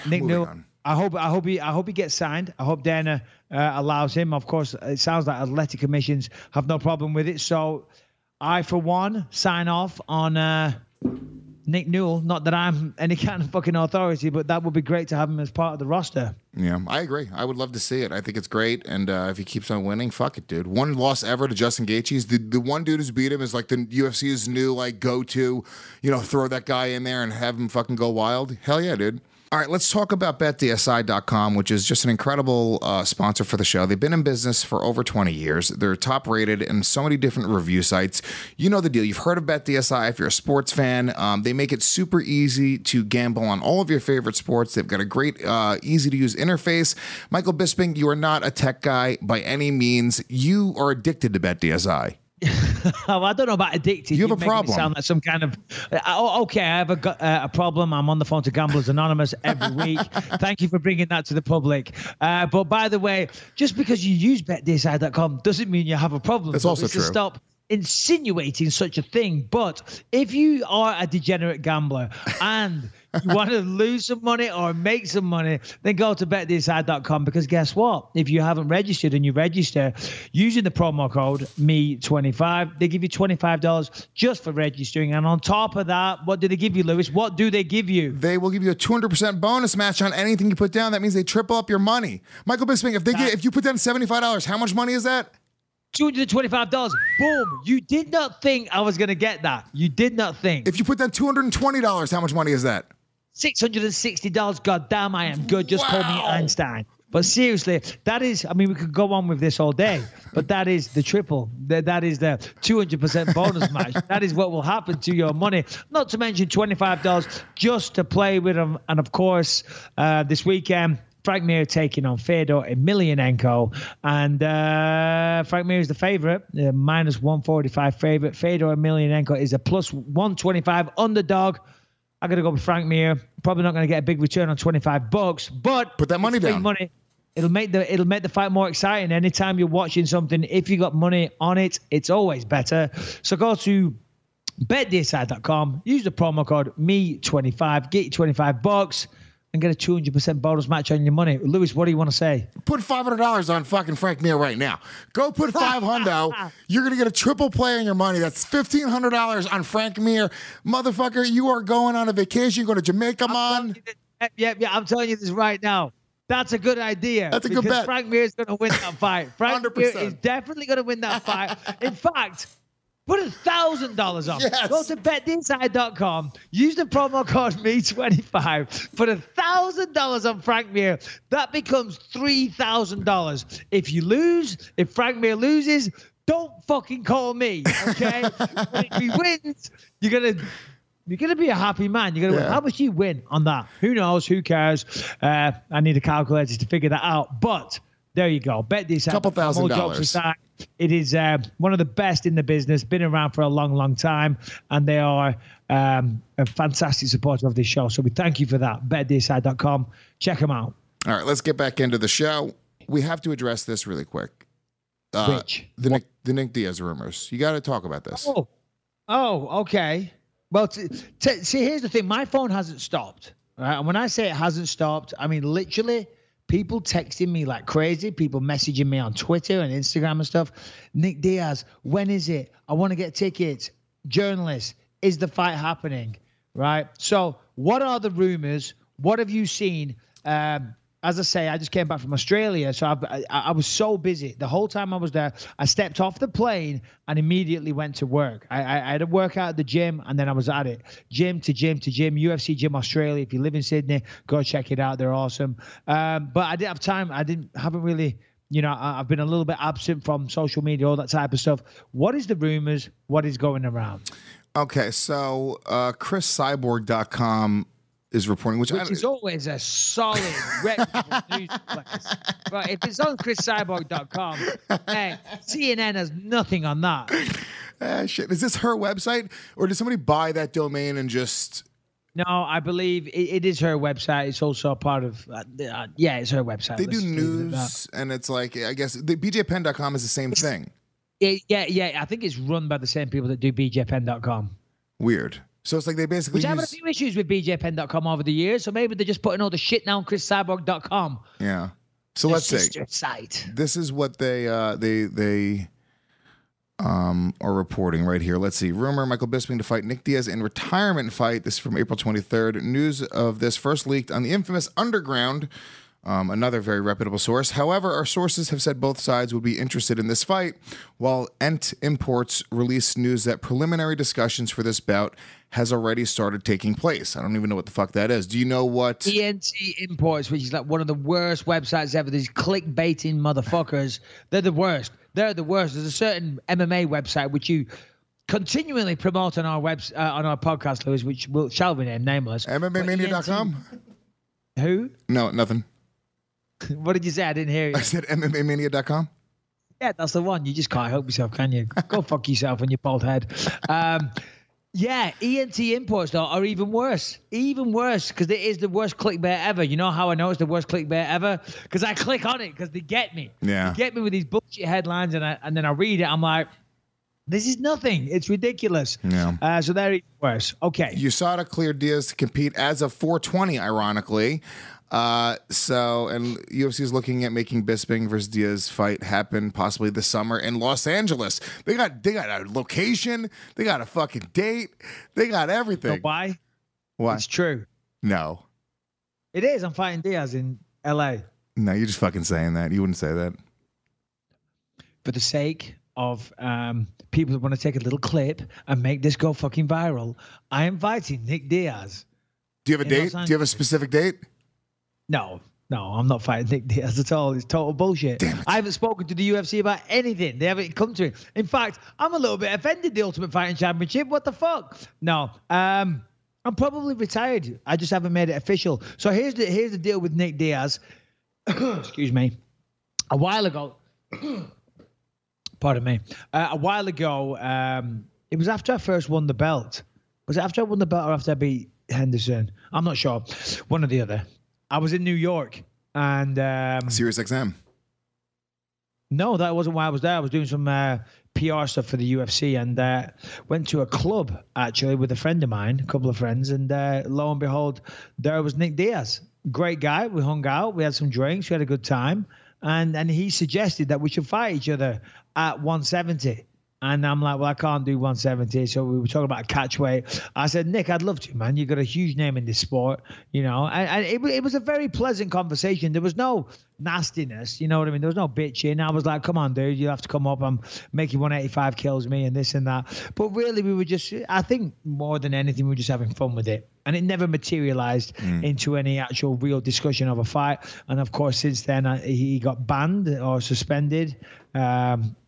Nick Newell. I hope he gets signed. I hope Dana allows him. Of course, it sounds like athletic commissions have no problem with it. So I, for one, sign off on Nick Newell. Not that I'm any kind of fucking authority, but that would be great to have him as part of the roster. Yeah, I agree. I would love to see it. I think it's great. And if he keeps on winning, fuck it, dude. One loss ever to Justin Gaethje. The one dude who's beat him is like the UFC's new go-to, throw that guy in there and have him fucking go wild. Hell yeah, dude. All right, let's talk about BetDSI.com, which is just an incredible sponsor for the show. They've been in business for over 20 years. They're top rated in so many different review sites. You know the deal. You've heard of BetDSI if you're a sports fan. They make it super easy to gamble on all of your favorite sports. They've got a great, easy-to-use interface. Michael Bisping, you are not a tech guy by any means. You are addicted to BetDSI. Oh, I don't know about addicted. You have a problem. Sound like some kind of. Okay, I have a problem. I'm on the phone to Gamblers Anonymous every week. Thank you for bringing that to the public. But by the way, just because you use BetDSI.com doesn't mean you have a problem. That's also true. Stop insinuating such a thing. But if you are a degenerate gambler and You want to lose some money or make some money, then go to betdeside.com, because guess what? If you haven't registered and you register using the promo code ME25, they give you $25 just for registering. And on top of that, what do they give you, Lewis? What do they give you? They will give you a 200% bonus match on anything you put down. That means they triple up your money. Michael Bisping, if you put down $75, how much money is that? $225. Boom. You did not think I was going to get that. You did not think. If you put down $220, how much money is that? $660. God damn, I am good. Just call me Einstein. But seriously, that is, I mean, we could go on with this all day, but that is the triple. That is the 200% bonus match. That is what will happen to your money. Not to mention $25 just to play with them. And of course, this weekend, Frank Mir taking on Fedor Emelianenko. And Frank Mir is the favorite, minus 145 favorite. Fedor Emelianenko is a plus 125 underdog. I'm going to go with Frank Mir. Probably not going to get a big return on $25, but put that money down. Money. It'll make the fight more exciting. Anytime you're watching something, if you got money on it, it's always better. So go to betdeside.com, use the promo code ME25, get you $25 and get a 200% bonus match on your money. Lewis, what do you want to say? Put $500 on fucking Frank Mir right now. Go put $500. You're going to get a triple play on your money. That's $1,500 on Frank Mir. Motherfucker, you are going on a vacation. You go to Jamaica, man. Yeah, I'm telling you this right now. That's a good idea. That's a good bet. Frank Mir is going to win that fight. Frank 100%. Mir is definitely going to win that fight. In fact, put $1,000 on. Yes. Go to betdeside.com. Use the promo code ME25. Put $1,000 on Frank Mir. That becomes $3,000. If Frank Mir loses, don't fucking call me, okay? But if he wins, you're gonna be a happy man. You're gonna win. How much do you win on that? Who knows? Who cares? I need a calculator to figure that out. But there you go. Bet this out. Couple $1,000. It is one of the best in the business. Been around for a long, long time, and they are a fantastic supporter of this show. So we thank you for that. BetDeside.com. Check them out. All right, let's get back into the show. We have to address this really quick. Which? The Nick Diaz rumors. You got to talk about this. Oh, okay. Well, see, here's the thing. My phone hasn't stopped. Right? And when I say it hasn't stopped, I mean literally people texting me like crazy, people messaging me on Twitter and Instagram and stuff. Nick Diaz, when is it? I want to get tickets. Journalists, is the fight happening? Right? So what are the rumors? What have you seen? As I say, I just came back from Australia, so I was so busy. The whole time I was there, I stepped off the plane and immediately went to work. I had a workout at the gym, and then I was at it. Gym to gym to gym, UFC Gym Australia. If you live in Sydney, go check it out. They're awesome. But I didn't have time. Haven't really, I've been a little bit absent from social media, all that type of stuff. What is the rumors? What is going around? Okay, so ChrisCyborg.com is reporting, which is always a solid, reputable news place. But if it's on ChrisCyborg.com, hey, CNN has nothing on that. Shit. Is this her website, or did somebody buy that domain and just... No, I believe it is her website. It's also a part of, it's her website. They do news, and it's like, I guess, the BJPen.com is the same thing. Yeah. I think it's run by the same people that do BJPen.com. Weird. So it's like they basically Which I've had a few issues with BJPen.com over the years, so maybe they're just putting all the shit down on ChrisCyborg.com. Yeah. So let's see. Site. This is what they are reporting right here. Let's see. Rumor: Michael Bisping to fight Nick Diaz in retirement fight. This is from April 23rd. News of this first leaked on the infamous Underground. Another very reputable source. However, our sources have said both sides would be interested in this fight, while Ent Imports released news that preliminary discussions for this bout has already started taking place. I don't even know what the fuck that is. Do you know what? ENT Imports, which is like one of the worst websites ever. These clickbaiting motherfuckers. They're the worst. They're the worst. There's a certain MMA website which you continually promote on our on our podcast, Lewis, which shall be named nameless. MMAmania.com? Who? No, nothing. What did you say? I didn't hear you. I said MMAmania.com. Yeah, that's the one. You just can't help yourself, can you? Go fuck yourself on your bald head. Yeah, ENT Imports, though, are even worse. Even worse, because it is the worst clickbait ever. You know how I know it's the worst clickbait ever? Because I click on it, because they get me. Yeah. They get me with these bullshit headlines, and then I read it. I'm like, This is nothing. It's ridiculous. Yeah. So they're even worse. Okay. USADA cleared Diaz to compete as of 420, ironically. And UFC is looking at making Bisping versus Diaz fight happen possibly this summer in Los Angeles. They got a location. They got a fucking date. They got everything. So why? Why? It's true. No. It is. I'm fighting Diaz in LA. No, you're just fucking saying that. You wouldn't say that. For the sake of people who want to take a little clip and make this go fucking viral, I am fighting Nick Diaz. Do you have a date? Do you have a specific date? No, I'm not fighting Nick Diaz at all. It's total bullshit. Damn it. I haven't spoken to the UFC about anything. They haven't come to it. In fact, I'm a little bit offended, the Ultimate Fighting Championship. What the fuck? No, I'm probably retired. I just haven't made it official. So here's the deal with Nick Diaz. Excuse me. A while ago, pardon me. A while ago, it was after I first won the belt. Was it after I won the belt or after I beat Henderson? I'm not sure. One or the other. I was in New York and Sirius XM. No, that wasn't why I was there. I was doing some PR stuff for the UFC and went to a club actually with a friend of mine, a couple of friends, and lo and behold, there was Nick Diaz. Great guy. We hung out. We had some drinks. We had a good time, and he suggested that we should fight each other at 170. And I'm like, well, I can't do 170. So we were talking about a catch weight. I said, Nick, I'd love to, man. You've got a huge name in this sport, you know. And it was a very pleasant conversation. There was no nastiness, you know what I mean? There was no bitching. I was like, come on, dude, you have to come up. I'm making 185 kills me and this and that. But really, we were just, I think more than anything, we were just having fun with it. And it never materialized into any actual real discussion of a fight. And of course, since then, he got banned or suspended.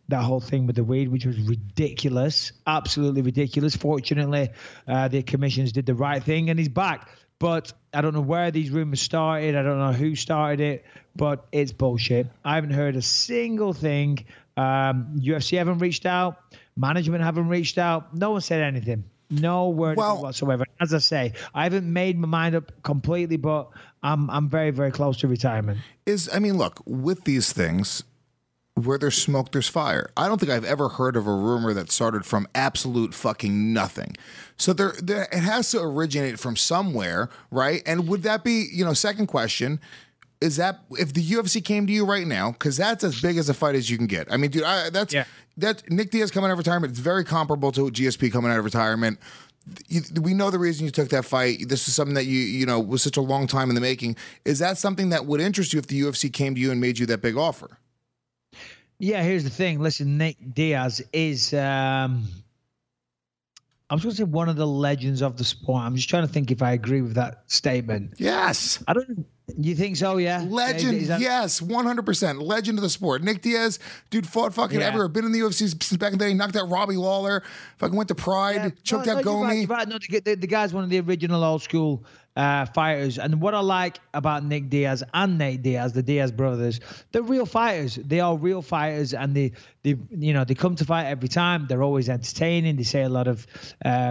That whole thing with the weed, which was ridiculous, absolutely ridiculous. Fortunately, the commissions did the right thing and he's back. But I don't know where these rumors started. I don't know who started it, but it's bullshit. I haven't heard a single thing. UFC haven't reached out. Management haven't reached out. No one said anything. No word whatsoever. As I say, I haven't made my mind up completely, but I'm very, very close to retirement. Look, with these things, where there's smoke, there's fire. I don't think I've ever heard of a rumor that started from absolute fucking nothing. So there it has to originate from somewhere, right? And would that be, second question, is that if the UFC came to you right now, because that's as big as a fight as you can get. I mean, dude, that's Nick Diaz coming out of retirement. It's very comparable to GSP coming out of retirement. We know the reason you took that fight. This is something that you was such a long time in the making. Is that something that would interest you if the UFC came to you and made you that big offer? Yeah, here's the thing. Listen, Nick Diaz is, I was going to say one of the legends of the sport. I'm just trying to think if I agree with that statement. Yes. You think so, yeah? Legend, yes, 100%. Legend of the sport. Nick Diaz, dude, fought fucking everywhere. Been in the UFC since back in the day. Knocked out Robbie Lawler. Fucking went to Pride. Choked out Gomi. Right. No, the guy's one of the original old school fighters. And what I like about Nick Diaz and Nate Diaz, the Diaz brothers, they're real fighters. They are real fighters, and they come to fight every time. They're always entertaining. They say a lot of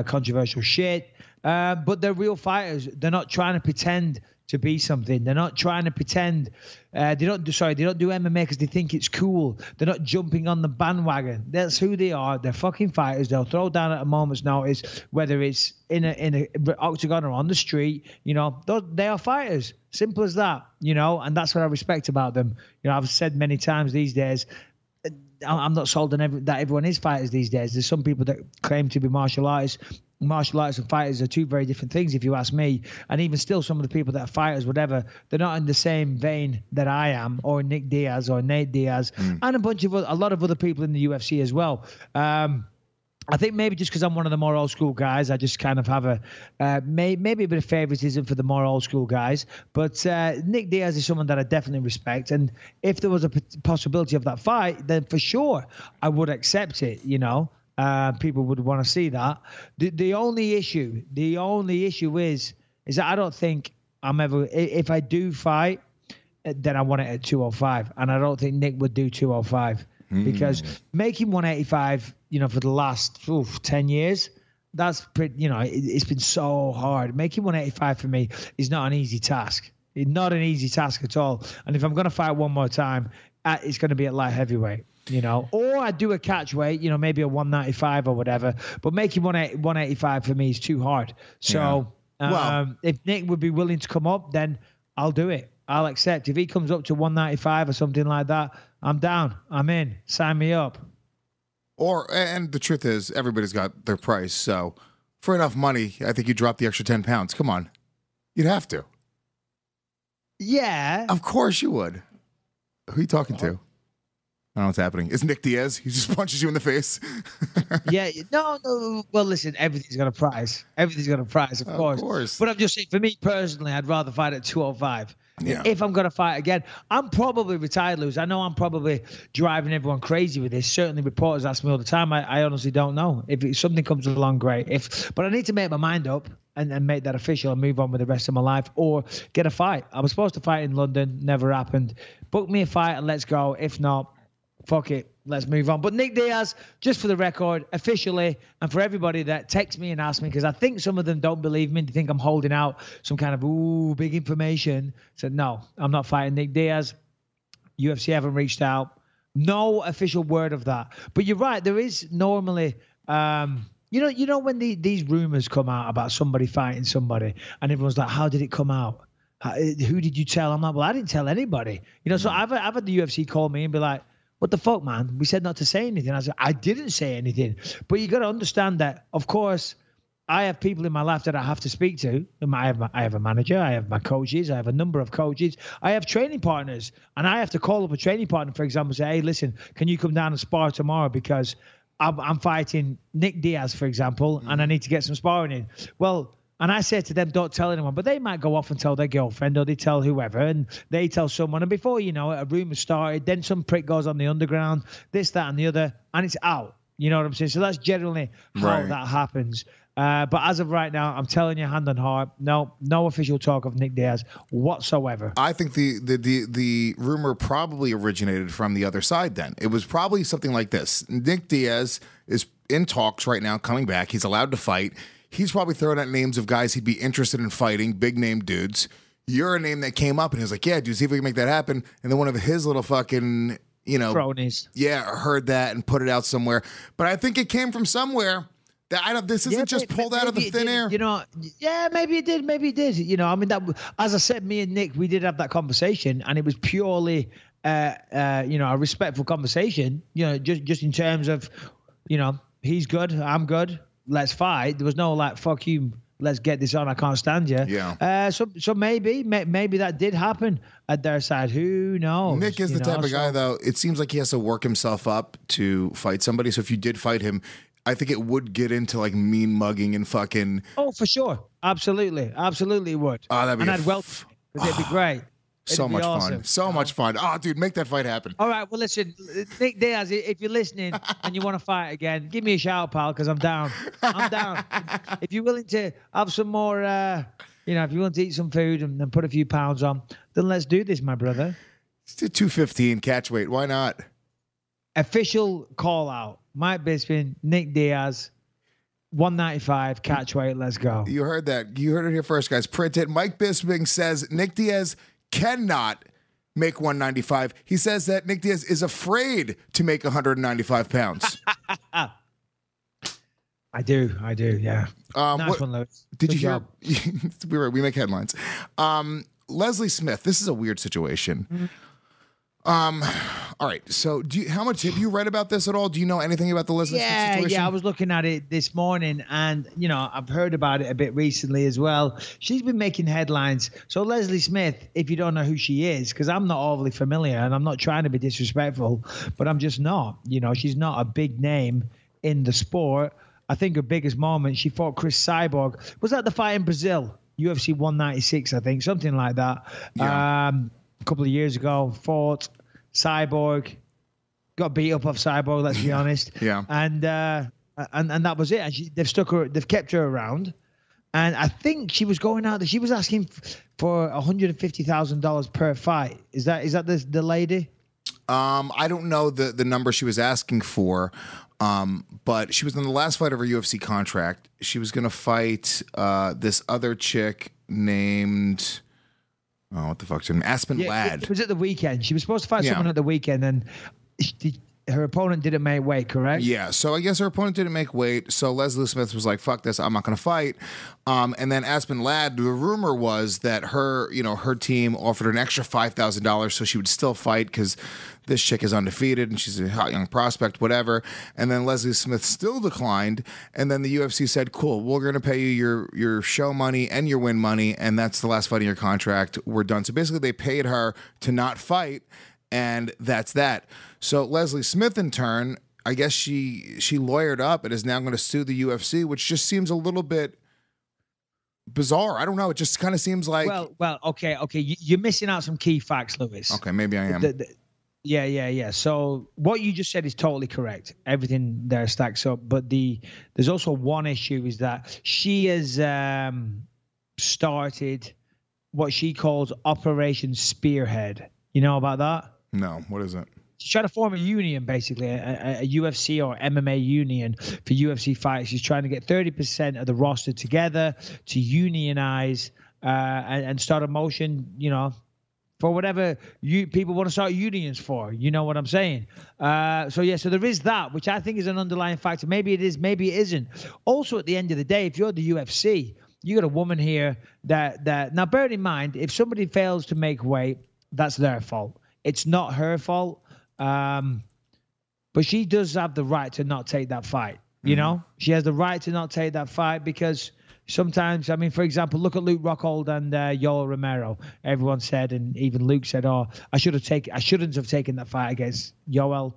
controversial shit, but they're real fighters. They're not trying to pretend to be something. They're not trying to pretend. They don't do MMA because they think it's cool. They're not jumping on the bandwagon. That's who they are. They're fucking fighters. They'll throw down at a moment's notice, whether it's in a octagon or on the street. They are fighters. Simple as that. And that's what I respect about them. I've said many times these days, I'm not sold on that everyone is fighters these days. There's some people that claim to be martial artists. Martial arts and fighters are two very different things, if you ask me. And even still, some of the people that are fighters, whatever, they're not in the same vein that I am, or Nick Diaz, or Nate Diaz, and a lot of other people in the UFC as well. I think maybe just because I'm one of the more old school guys, I just kind of have maybe a bit of favoritism for the more old school guys. But Nick Diaz is someone that I definitely respect. And if there was a possibility of that fight, then for sure I would accept it, people would want to see that. The only issue is that I don't think I'm ever, if I do fight, then I want it at 205. And I don't think Nick would do 205 because making 185, for the last 10 years, that's pretty, it's been so hard. Making 185 for me is not an easy task. It's not an easy task at all. And if I'm going to fight one more time, it's going to be at light heavyweight. Or I'd do a catch weight, you know, maybe a 195 or whatever. But making 185 for me is too hard. So if Nick would be willing to come up, then I'll do it. I'll accept. If he comes up to 195 or something like that, I'm down. I'm in. Sign me up. And the truth is, everybody's got their price. So for enough money, I think you drop the extra 10 pounds. Come on. You'd have to. Yeah. Of course you would. Who are you talking to? I don't know what's happening. It's Nick Diaz. He just punches you in the face. Yeah. No. Well, listen, everything's got a price. Everything's got a price, of course. Of course. But I'm just saying, for me personally, I'd rather fight at 205. Yeah. If I'm going to fight again, I'm probably retired, Luz. I know I'm probably driving everyone crazy with this. Certainly reporters ask me all the time. I honestly don't know. If something comes along, great. But I need to make my mind up and make that official and move on with the rest of my life or get a fight. I was supposed to fight in London. Never happened. Book me a fight and let's go. If not, fuck it. Let's move on. But Nick Diaz, just for the record, officially, and for everybody that texts me and asks me, because I think some of them don't believe me. They think I'm holding out some kind of, big information. So, no, I'm not fighting Nick Diaz. UFC haven't reached out. No official word of that. But you're right. There is normally, you know when these rumors come out about somebody fighting somebody, and everyone's like, how did it come out? Who did you tell? I'm like, well, I didn't tell anybody. You know, so I've had the UFC call me and be like, what the fuck, man? We said not to say anything. I said, I didn't say anything. But you got to understand that, of course, I have people in my life that I have to speak to. I have a manager. I have my coaches. I have a number of coaches. I have training partners. And I have to call up a training partner, for example, say, hey, listen, can you come down and spar tomorrow? Because I'm fighting Nick Diaz, for example, and I need to get some sparring in. Well, and I say to them, don't tell anyone, but they might go off and tell their girlfriend or they tell whoever, and they tell someone. And before you know it, a rumor started, then some prick goes on the underground, this, that, and the other, and it's out. You know what I'm saying? So that's generally how that happens. But as of right now, I'm telling you, hand on heart, no official talk of Nick Diaz whatsoever. I think the rumor probably originated from the other side then. It was probably something like this. Nick Diaz is in talks right now, coming back. He's allowed to fight. He's probably throwing out names of guys he'd be interested in fighting, big name dudes. You're a name that came up, and he was like, yeah, dude, see if we can make that happen. And then one of his little fucking, cronies. Yeah, heard that and put it out somewhere. But I think it came from somewhere. This isn't just pulled out of the thin air. You know, yeah, maybe it did. Maybe it did. You know, I mean, that, as I said, me and Nick, we did have that conversation, and it was purely, a respectful conversation, just in terms of, he's good, I'm good. Let's fight. There was no like, fuck you, let's get this on. I can't stand you. Yeah. So maybe that did happen at their side. Who knows? Nick is the type of guy, though. It seems like he has to work himself up to fight somebody. So if you did fight him, I think it would get into like mean mugging and fucking. Oh, for sure. Absolutely it would. Oh, that'd be. And I'd welcome it. It'd be great. So much fun. So much fun. Oh, dude, make that fight happen. All right. Well, listen, Nick Diaz, if you're listening and you want to fight again, give me a shout, pal, because I'm down. I'm down. If you're willing to have some more, if you want to eat some food and put a few pounds on, then let's do this, my brother. It's 215 catch weight. Why not? Official call out. Mike Bisping, Nick Diaz, 195 catch weight. Let's go. You heard that. You heard it here first, guys. Print it. Mike Bisping says Nick Diaz cannot make 195. He says that Nick Diaz is afraid to make 195 pounds. I do, yeah. Nice one, Lewis. Did you hear? We make headlines. Leslie Smith. This is a weird situation. Mm-hmm. All right. So, how much have you read about this at all? Do you know anything about the Leslie Smith situation? Yeah. I was looking at it this morning, and I've heard about it a bit recently as well. She's been making headlines. So Leslie Smith, if you don't know who she is, because I'm not overly familiar, and I'm not trying to be disrespectful, but I'm just not. She's not a big name in the sport. I think her biggest moment, she fought Chris Cyborg. Was that the fight in Brazil? UFC 196, I think, something like that. Yeah. A couple of years ago, fought Cyborg, got beat up off Cyborg. Let's be honest. Yeah. And that was it. And they've kept her around, and I think she was going out there. She was asking for $150,000 per fight. Is that the lady? I don't know the number she was asking for, but she was in the last fight of her UFC contract. She was going to fight this other chick named. Oh, what the fuck's her name? Aspen Ladd. It was at the weekend. She was supposed to fight someone at the weekend, and her opponent didn't make weight, correct? Yeah, so I guess her opponent didn't make weight, so Leslie Smith was like, fuck this, I'm not going to fight. And then Aspen Ladd, the rumor was that her team offered an extra $5,000 so she would still fight because this chick is undefeated and she's a hot young prospect, whatever. And then Leslie Smith still declined, and then the UFC said, cool, we're going to pay you your show money and your win money, and that's the last fight in your contract. We're done. So basically they paid her to not fight, and that's that. So Leslie Smith, in turn, I guess she lawyered up and is now going to sue the UFC, which just seems a little bit bizarre. I don't know. It just kind of seems like... Well, okay. You're missing out some key facts, Lewis. Okay, maybe I am. Yeah. So what you just said is totally correct. Everything there stacks up. But there's also one issue is that she has started what she calls Operation Spearhead. You know about that? No. What is it? She's trying to form a union, basically, a UFC or MMA union for UFC fights. She's trying to get 30% of the roster together to unionize and start a motion, for whatever people want to start unions for. You know what I'm saying? So there is that, which I think is an underlying factor. Maybe it is, maybe it isn't. Also, at the end of the day, if you're the UFC, you got a woman here that now bear in mind, if somebody fails to make weight, that's their fault. It's not her fault. But she does have the right to not take that fight. You know, she has the right to not take that fight because sometimes, I mean, for example, look at Luke Rockhold and Yoel Romero. Everyone said, and even Luke said, "Oh, I shouldn't have taken that fight against Yoel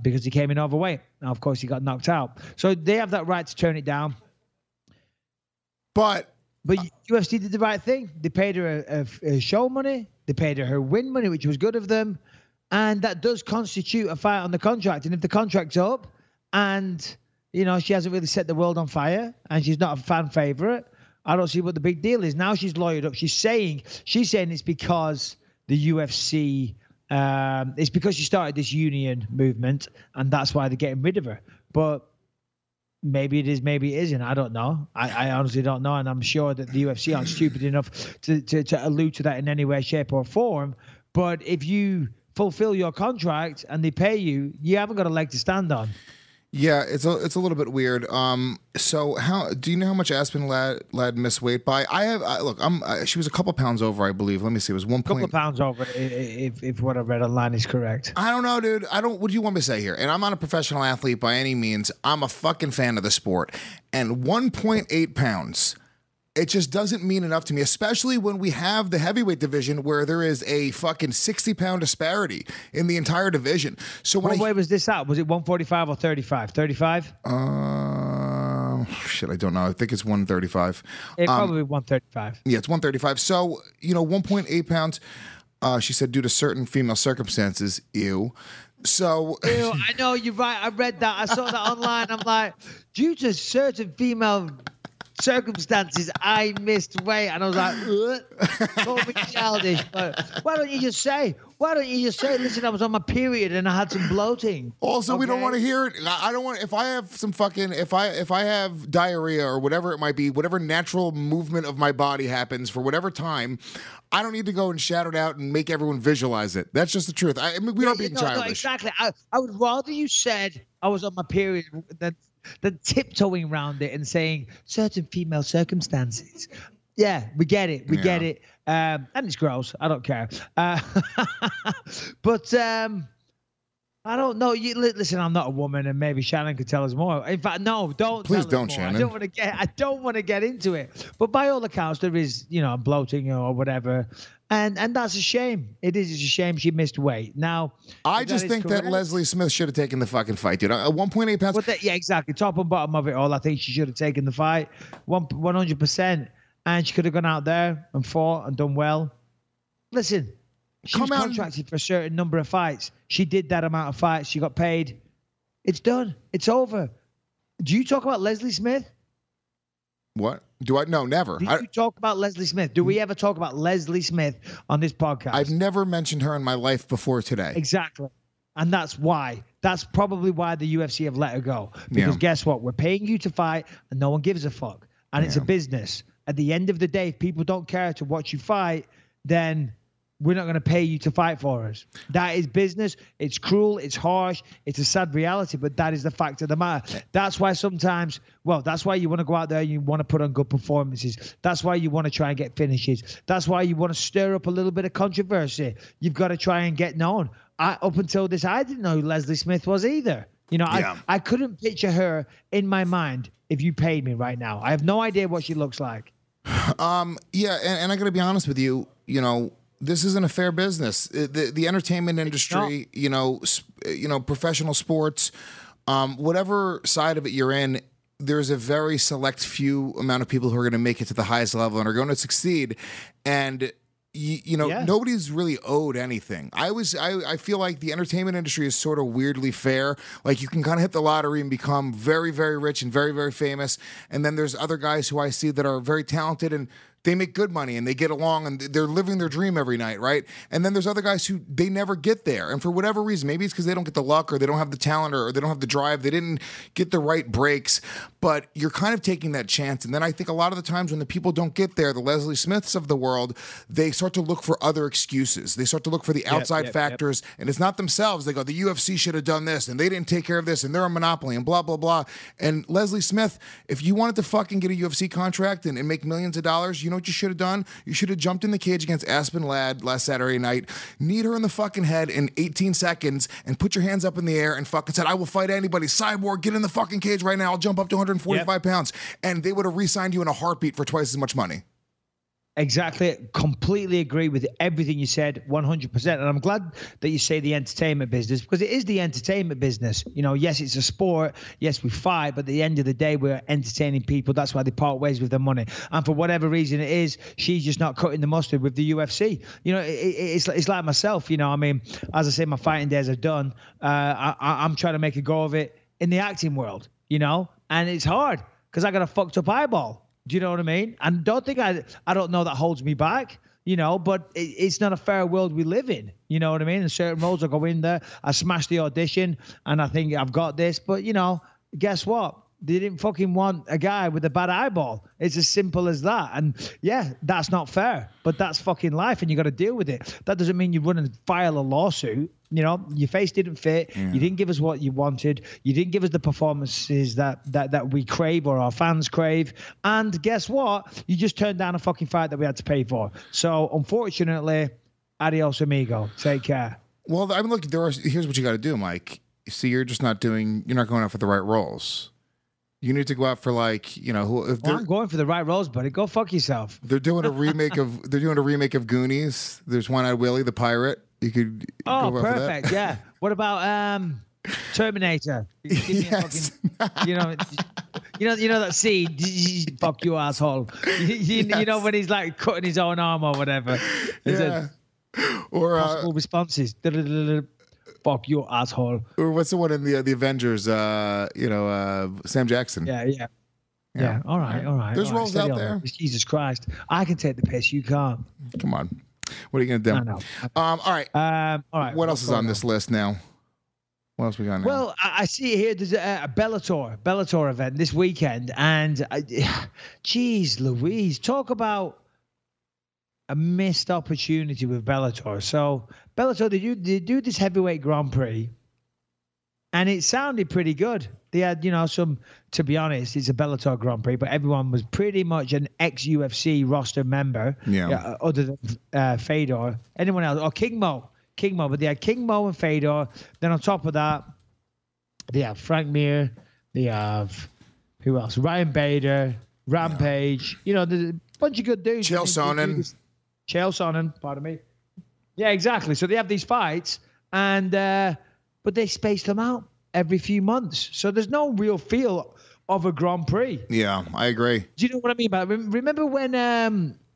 because he came in overweight." Now, of course, he got knocked out. So they have that right to turn it down. But UFC did the right thing. They paid her a show money. They paid her win money, which was good of them. And that does constitute a fight on the contract. And if the contract's up and, she hasn't really set the world on fire and she's not a fan favorite, I don't see what the big deal is. Now she's lawyered up. She's saying it's because the UFC, it's because she started this union movement and that's why they're getting rid of her. But maybe it is, maybe it isn't. I don't know. I honestly don't know. And I'm sure that the UFC aren't stupid enough to allude to that in any way, shape or form. But if you fulfill your contract and they pay you, you haven't got a leg to stand on. Yeah, it's a little bit weird. So how do you know how much Aspen Ladd missed weight by? She was a couple pounds over, I believe. Let me see. It was 1 couple of pounds over, if what I read online is correct. I don't know, dude. What do you want me to say here? And I'm not a professional athlete by any means. I'm a fucking fan of the sport. And 1.8 pounds. It just doesn't mean enough to me, especially when we have the heavyweight division where there is a fucking 60-pound disparity in the entire division. So what weight was this at? Was it 145 or 35? 35? Shit, I don't know. I think it's 135. Probably 135. Yeah, it's 135. So, 1.8 pounds, she said, due to certain female circumstances. Ew. So ew, I know, you're right. I read that. I saw that online. I'm like, due to certain female circumstances, I missed weight, and I was like, call me childish, but why don't you just say, listen, I was on my period and I had some bloating. Also, okay? We don't want to hear it. I don't want, if I have some fucking, if I have diarrhea or whatever it might be, whatever natural movement of my body happens for whatever time, I don't need to go and shout it out and make everyone visualize it. That's just the truth. I mean, we are being childish. No, exactly. I would rather you said I was on my period than tiptoeing around it and saying certain female circumstances. Yeah, we get it. We get it. And it's gross. I don't care. But I don't know. Listen, I'm not a woman, and maybe Shannon could tell us more. In fact, no, don't. Please don't, Shannon. I don't want to get into it. But by all accounts, there is, bloating or whatever. And that's a shame. It is a shame she missed weight. Now, I just think that Leslie Smith should have taken the fucking fight, dude. 1.8 pounds. Yeah, exactly. Top and bottom of it all, I think she should have taken the fight 100%. And she could have gone out there and fought and done well. Listen, she was contracted for a certain number of fights. She did that amount of fights. She got paid. It's done. It's over. Do you talk about Leslie Smith? What? Do I? No, never. Do you talk about Leslie Smith? Do we ever talk about Leslie Smith on this podcast? I've never mentioned her in my life before today. Exactly. And that's why. That's probably why the UFC have let her go. Because guess what? We're paying you to fight and no one gives a fuck. And it's a business. At the end of the day, if people don't care to watch you fight, then we're not going to pay you to fight for us. That is business. It's cruel. It's harsh. It's a sad reality, but that is the fact of the matter. That's why sometimes, that's why you want to go out there and you want to put on good performances. That's why you want to try and get finishes. That's why you want to stir up a little bit of controversy. You've got to try and get known. Up until this, I didn't know who Leslie Smith was either. I couldn't picture her in my mind if you paid me right now. I have no idea what she looks like. And I got to be honest with you, this isn't a fair business. The entertainment industry, professional sports, whatever side of it you're in, there's a very select few amount of people who are going to make it to the highest level and are going to succeed. And nobody's really owed anything. I feel like the entertainment industry is sort of weirdly fair. Like you can kind of hit the lottery and become very, very rich and very, very famous. And then there's other guys who I see that are very talented and they make good money and they get along and they're living their dream every night, right? And then there's other guys who they never get there. And for whatever reason, maybe it's because they don't get the luck or they don't have the talent or they don't have the drive. They didn't get the right breaks, but you're kind of taking that chance. And then I think a lot of the times when the people don't get there, the Leslie Smiths of the world, they start to look for other excuses. They start to look for the outside factors and it's not themselves. They go, the UFC should have done this and they didn't take care of this and they're a monopoly and blah, blah, blah. And Leslie Smith, if you wanted to fucking get a UFC contract and make millions of dollars, you know what you should have done? You should have jumped in the cage against Aspen Ladd last Saturday night, kneed her in the fucking head in 18 seconds, and put your hands up in the air and fucking said, I will fight anybody. Cyborg, get in the fucking cage right now. I'll jump up to 145 pounds. And they would have re-signed you in a heartbeat for twice as much money. Exactly. Completely agree with everything you said, 100%. And I'm glad that you say the entertainment business because it is the entertainment business. Yes, it's a sport. Yes, we fight. But at the end of the day, we're entertaining people. That's why they part ways with their money. And for whatever reason it is, she's just not cutting the mustard with the UFC. It's like myself. As I say, my fighting days are done. I'm trying to make a go of it in the acting world, and it's hard because I got a fucked up eyeball. Do you know what I mean? And don't think I don't know that holds me back, but it's not a fair world we live in. You know what I mean? And certain roles I go in there, I smash the audition and I think I've got this. But, guess what? They didn't fucking want a guy with a bad eyeball. It's as simple as that. And yeah, that's not fair, but that's fucking life and you got to deal with it. That doesn't mean you run and file a lawsuit. Your face didn't fit. Yeah. You didn't give us what you wanted. You didn't give us the performances that we crave or our fans crave. And guess what? You just turned down a fucking fight that we had to pay for. So unfortunately, adios amigo. Take care. Well, look, here's what you got to do, Mike. See, you're not going out for the right roles. You need to go out for if I'm going for the right roles, buddy. Go fuck yourself. They're doing a remake of Goonies. There's One-Eyed Willie, the pirate. You could go perfect. Yeah. What about Terminator? Yes. You know that scene. Fuck you, asshole. You know when he's like cutting his own arm or whatever. Yeah. Or possible responses. Fuck you, asshole. Or what's the one in the Avengers? Sam Jackson. Yeah. All right. There's roles out there. Jesus Christ, I can take the piss. You can't. Come on. What are you gonna do? I know. All right. All right. What else is on this list now? What else we got now? Well, I see here there's a Bellator event this weekend, and geez, Louise, talk about a missed opportunity with Bellator. So Bellator, they do this heavyweight Grand Prix, and it sounded pretty good. They had, some, to be honest, it's a Bellator Grand Prix, but everyone was pretty much an ex-UFC roster member. Yeah. Other than Fedor. Anyone else? Or King Mo. But they had King Mo and Fedor. Then on top of that, they have Frank Mir. They have, who else? Ryan Bader, Rampage. There's a bunch of good dudes. Chael Sonnen, pardon me. Yeah, exactly. So they have these fights, and but they space them out every few months. So there's no real feel of a Grand Prix. Yeah, I agree. Do you know what I mean? But remember when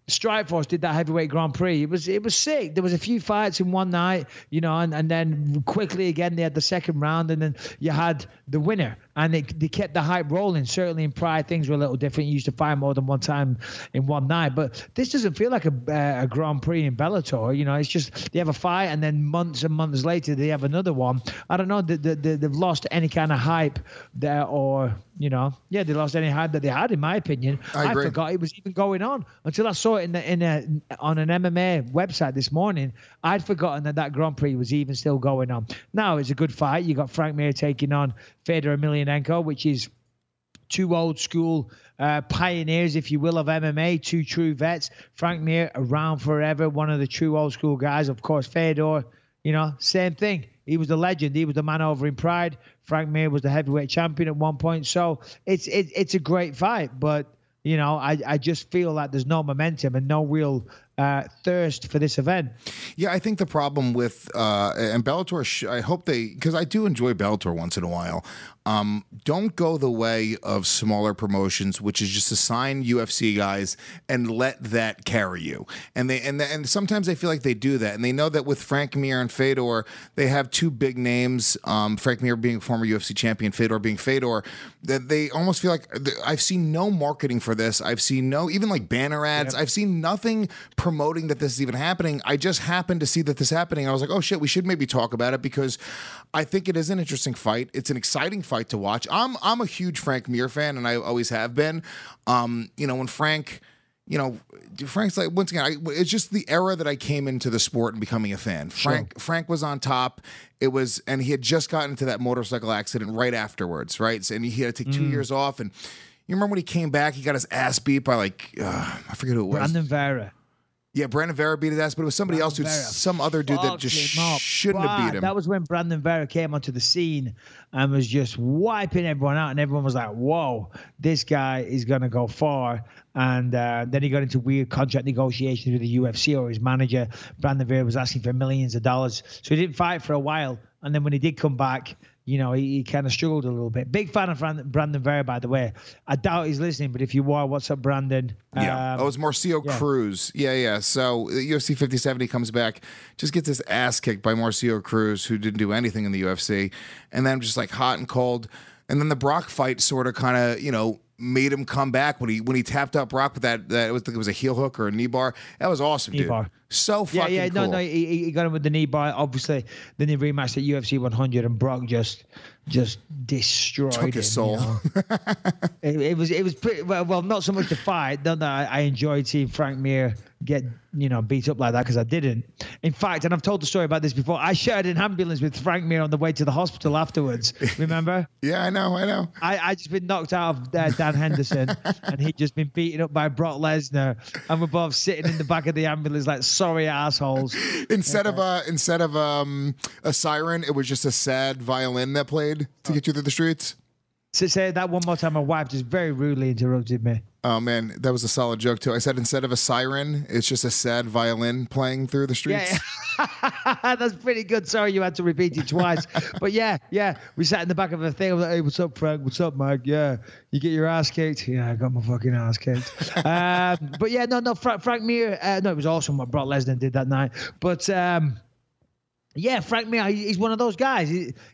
Strikeforce did that heavyweight Grand Prix? It was sick. There was a few fights in one night, and then quickly again they had the second round, and then you had the winner. and they kept the hype rolling. Certainly in Pride, things were a little different. You used to fight more than one time in one night, but this doesn't feel like a Grand Prix in Bellator. You know, it's just they have a fight, and then months and months later they have another one. I don't know. They've lost any kind of hype there, or they lost any hype that they had. In my opinion, I forgot it was even going on until I saw it on an MMA website this morning. I'd forgotten that Grand Prix was even still going on. Now it's a good fight. You got Frank Mir taking on Fedor Emelianenko, which is two old school pioneers, if you will, of MMA, two true vets. Frank Mir around forever, one of the true old school guys. Of course, Fedor, same thing. He was the legend. He was the man over in Pride. Frank Mir was the heavyweight champion at one point. So it's a great fight, but I just feel like there's no momentum and no real thirst for this event. Yeah, I think the problem with and Bellator, I hope because I do enjoy Bellator once in a while. Don't go the way of smaller promotions, which is just assign UFC guys and let that carry you. And sometimes I feel like they do that, and they know that with Frank Mir and Fedor, they have two big names. Frank Mir being former UFC champion, Fedor being Fedor. That they almost feel like I've seen no marketing for this. I've seen no even like banner ads. Yep. I've seen nothing promoting that this is even happening. I just happened to see that this is happening. I was like, oh shit, we should maybe talk about it because I think it is an interesting fight. It's an exciting fight to watch. I'm a huge Frank Mir fan, and I always have been. When Frank, Frank's like, once again, it's just the era that I came into the sport and becoming a fan. Frank was on top. And he had just gotten into that motorcycle accident right afterwards, right? And he had to take 2 years off. And you remember when he came back, he got his ass beat by I forget who it was. Brandon Vera. Yeah, Brandon Vera beat his ass, but it was somebody else some other dude that just shouldn't have beat him. That was when Brandon Vera came onto the scene and was just wiping everyone out, and everyone was like, whoa, this guy is going to go far. And then he got into weird contract negotiations with the UFC, or his manager, Brandon Vera, was asking for millions of dollars. So he didn't fight for a while. And then when he did come back, he kind of struggled a little bit. Big fan of Brandon Vera, by the way. I doubt he's listening, but if you are, what's up, Brandon? Yeah. It was Marcio Cruz. Yeah. So UFC 57, he comes back, just gets his ass kicked by Marcio Cruz, who didn't do anything in the UFC. And then just like hot and cold. And then the Brock fight sort of kind of, made him come back when he tapped out Brock with that it was a heel hook or a knee bar. That was awesome, dude. Bar. So fucking cool. No, he got him with the knee bar. Obviously, then he rematched at UFC 100, and Brock just destroyed Took his soul. It was pretty well. Not so much the fight. No, I enjoyed seeing Frank Mir get beat up like that, because I didn't. In fact, and I've told the story about this before, I shared an ambulance with Frank Mir on the way to the hospital afterwards. Remember? Yeah, I know. I just been knocked out of Dan Henderson, and he'd just been beaten up by Brock Lesnar, and we're both sitting in the back of the ambulance like, sorry assholes. Instead of a siren, it was just a sad violin that played to get you through the streets. So say that one more time. My wife just very rudely interrupted me. Oh man, that was a solid joke too. I said instead of a siren, it's just a sad violin playing through the streets. Yeah. That's pretty good. Sorry you had to repeat it twice. But yeah. We sat in the back of a thing. I was like, hey, what's up, Frank? What's up, Mike? Yeah. You get your ass kicked? Yeah, I got my fucking ass kicked. But yeah, no, Frank Mir, no, it was awesome what Brock Lesnar did that night. But yeah, Frank Mir, he's one of those guys.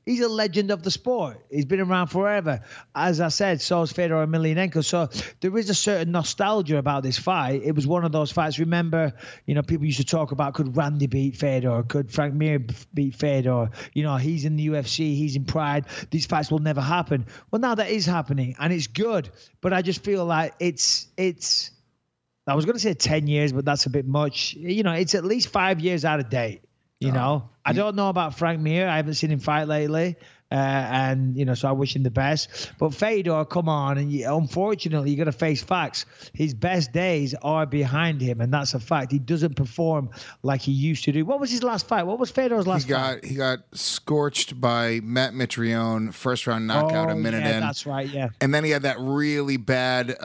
He's a legend of the sport. He's been around forever. As I said, so is Fedor Emelianenko. So there is a certain nostalgia about this fight. It was one of those fights. Remember, people used to talk about, could Randy beat Fedor? Could Frank Mir beat Fedor? He's in the UFC. He's in Pride. These fights will never happen. Well, now that is happening, and it's good. But I just feel like it's I was going to say 10 years, but that's a bit much. It's at least 5 years out of date. I don't know about Frank Mir. I haven't seen him fight lately. So I wish him the best. But Fedor, come on. And unfortunately, you got to face facts. His best days are behind him, and that's a fact. He doesn't perform like he used to do. What was his last fight? What was Fedor's last fight? He got scorched by Matt Mitrione, first round knockout, a minute in. That's right, yeah. And then he had that really bad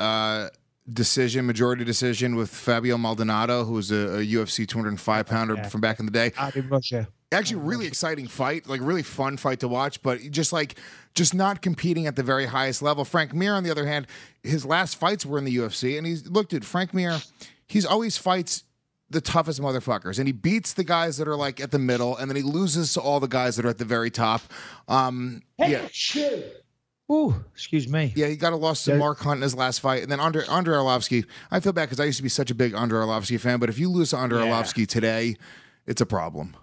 majority decision with Fabio Maldonado, who was a UFC 205-pounder from back in the day. Out in Russia. Actually, really exciting fight, like really fun fight to watch, but just not competing at the very highest level. Frank Mir, on the other hand, his last fights were in the UFC, and Frank Mir, he's always fights the toughest motherfuckers, and he beats the guys that are like at the middle, and then he loses to all the guys that are at the very top. Shit. Ooh, excuse me. Yeah, he got a loss to Mark Hunt in his last fight. And then Andre Arlovsky, I feel bad because I used to be such a big Andre Arlovsky fan, but if you lose to Andre Arlovsky today, it's a problem.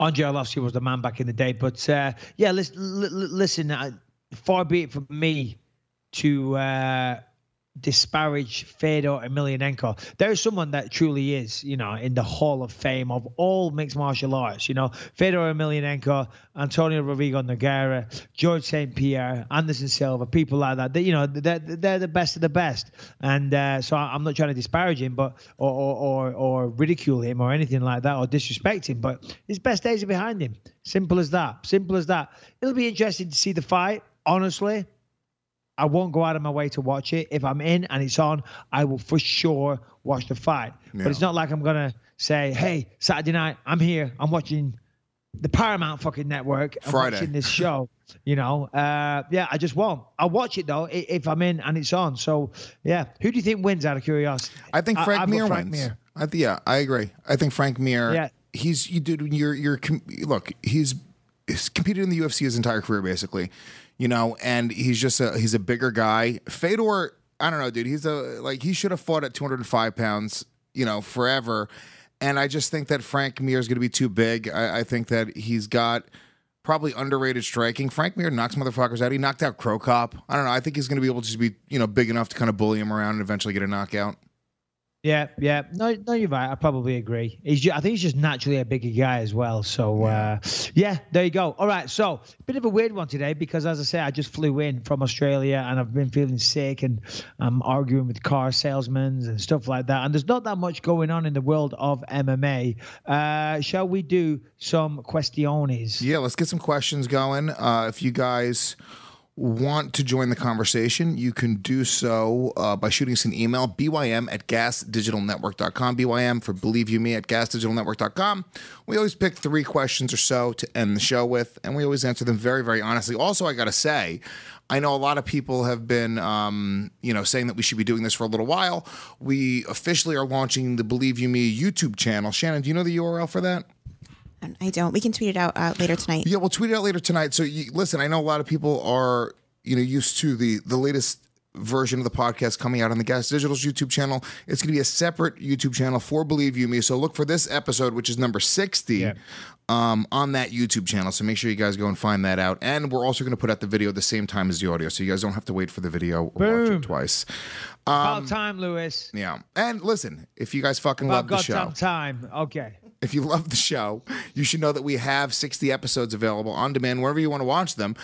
Andre Arlovsky was the man back in the day. But, yeah, listen, far be it from me to disparage Fedor Emelianenko. There is someone that truly is, you know, in the Hall of Fame of all mixed martial arts. You know, Fedor Emelianenko, Antonio Rodrigo Nogueira, George St. Pierre, Anderson Silva, people like that. They, you know, they're the best of the best. And so I'm not trying to disparage him, but or ridicule him or anything like that or disrespect him. But his best days are behind him. Simple as that. Simple as that. It'll be interesting to see the fight. Honestly, I won't go out of my way to watch it. If I'm in and it's on, I will for sure watch the fight. Yeah. But it's not like I'm going to say, hey, Saturday night, I'm here. I'm watching the Paramount fucking network. I'm watching this show. You know, yeah, I just won't. I'll watch it, though, if I'm in and it's on. So, yeah. Who do you think wins, out of curiosity? I think Frank Mir wins. Mir. Yeah, I agree. I think Frank Mir, yeah. He's competed in the UFC his entire career, basically. You know, and he's a bigger guy. Fedor, I don't know, dude. He should have fought at 205 pounds, you know, forever. And I just think that Frank Mir is going to be too big. I think that he's got probably underrated striking. Frank Mir knocks motherfuckers out. He knocked out Crow Cop. I don't know. I think he's going to be able to just be, you know, big enough to kind of bully him around and eventually get a knockout. Yeah. No, you're right. I probably agree. I think he's just naturally a bigger guy as well. So, yeah, there you go. All right. So, a bit of a weird one today because, as I say, I just flew in from Australia and I've been feeling sick and I'm arguing with car salesmen and stuff like that. And there's not that much going on in the world of MMA. Shall we do some questiones? Yeah, let's get some questions going. If you guys want to join the conversation, you can do so by shooting us an email, bym@gasdigitalnetwork.com, bym for believe you me at gasdigitalnetwork.com. We always pick 3 questions or so to end the show with, and we always answer them very, very honestly. Also, I got to say, I know a lot of people have been, you know, saying that we should be doing this for a little while. We officially are launching the Believe You Me YouTube channel. Shannon, do you know the URL for that? I don't. We can tweet it out later tonight. Yeah, we'll tweet it out later tonight. So, listen, I know a lot of people are, you know, used to the latest version of the podcast coming out on the Gas Digital's YouTube channel. It's going to be a separate YouTube channel for Believe You Me. So look for this episode, which is number 60, on that YouTube channel. So make sure you guys go and find that out. And we're also going to put out the video at the same time as the audio, so you guys don't have to wait for the video or watch it twice. About time, Lewis. Yeah. And listen, if you guys fucking love the show. About time. Okay. If you love the show, you should know that we have 60 episodes available on demand wherever you want to watch them.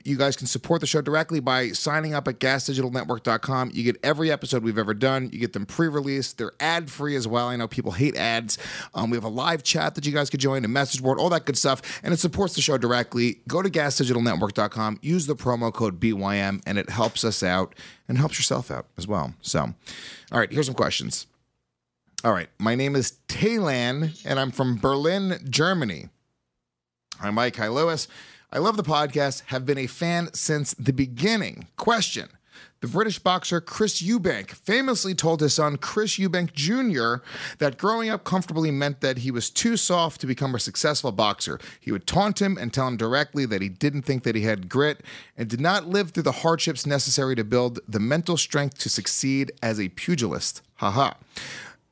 You guys can support the show directly by signing up at gasdigitalnetwork.com. You get every episode we've ever done. You get them pre-released. They're ad-free as well. I know people hate ads. We have a live chat that you guys could join, a message board, all that good stuff, and it supports the show directly. Go to gasdigitalnetwork.com, use the promo code BYM, and it helps us out and helps yourself out as well. So, all right, here's some questions. All right, my name is Taylan, and I'm from Berlin, Germany. Hi, Mike. Hi, Lewis. I love the podcast, have been a fan since the beginning. Question. The British boxer Chris Eubank famously told his son, Chris Eubank Jr., that growing up comfortably meant that he was too soft to become a successful boxer. He would taunt him and tell him directly that he didn't think that he had grit and did not live through the hardships necessary to build the mental strength to succeed as a pugilist. Haha.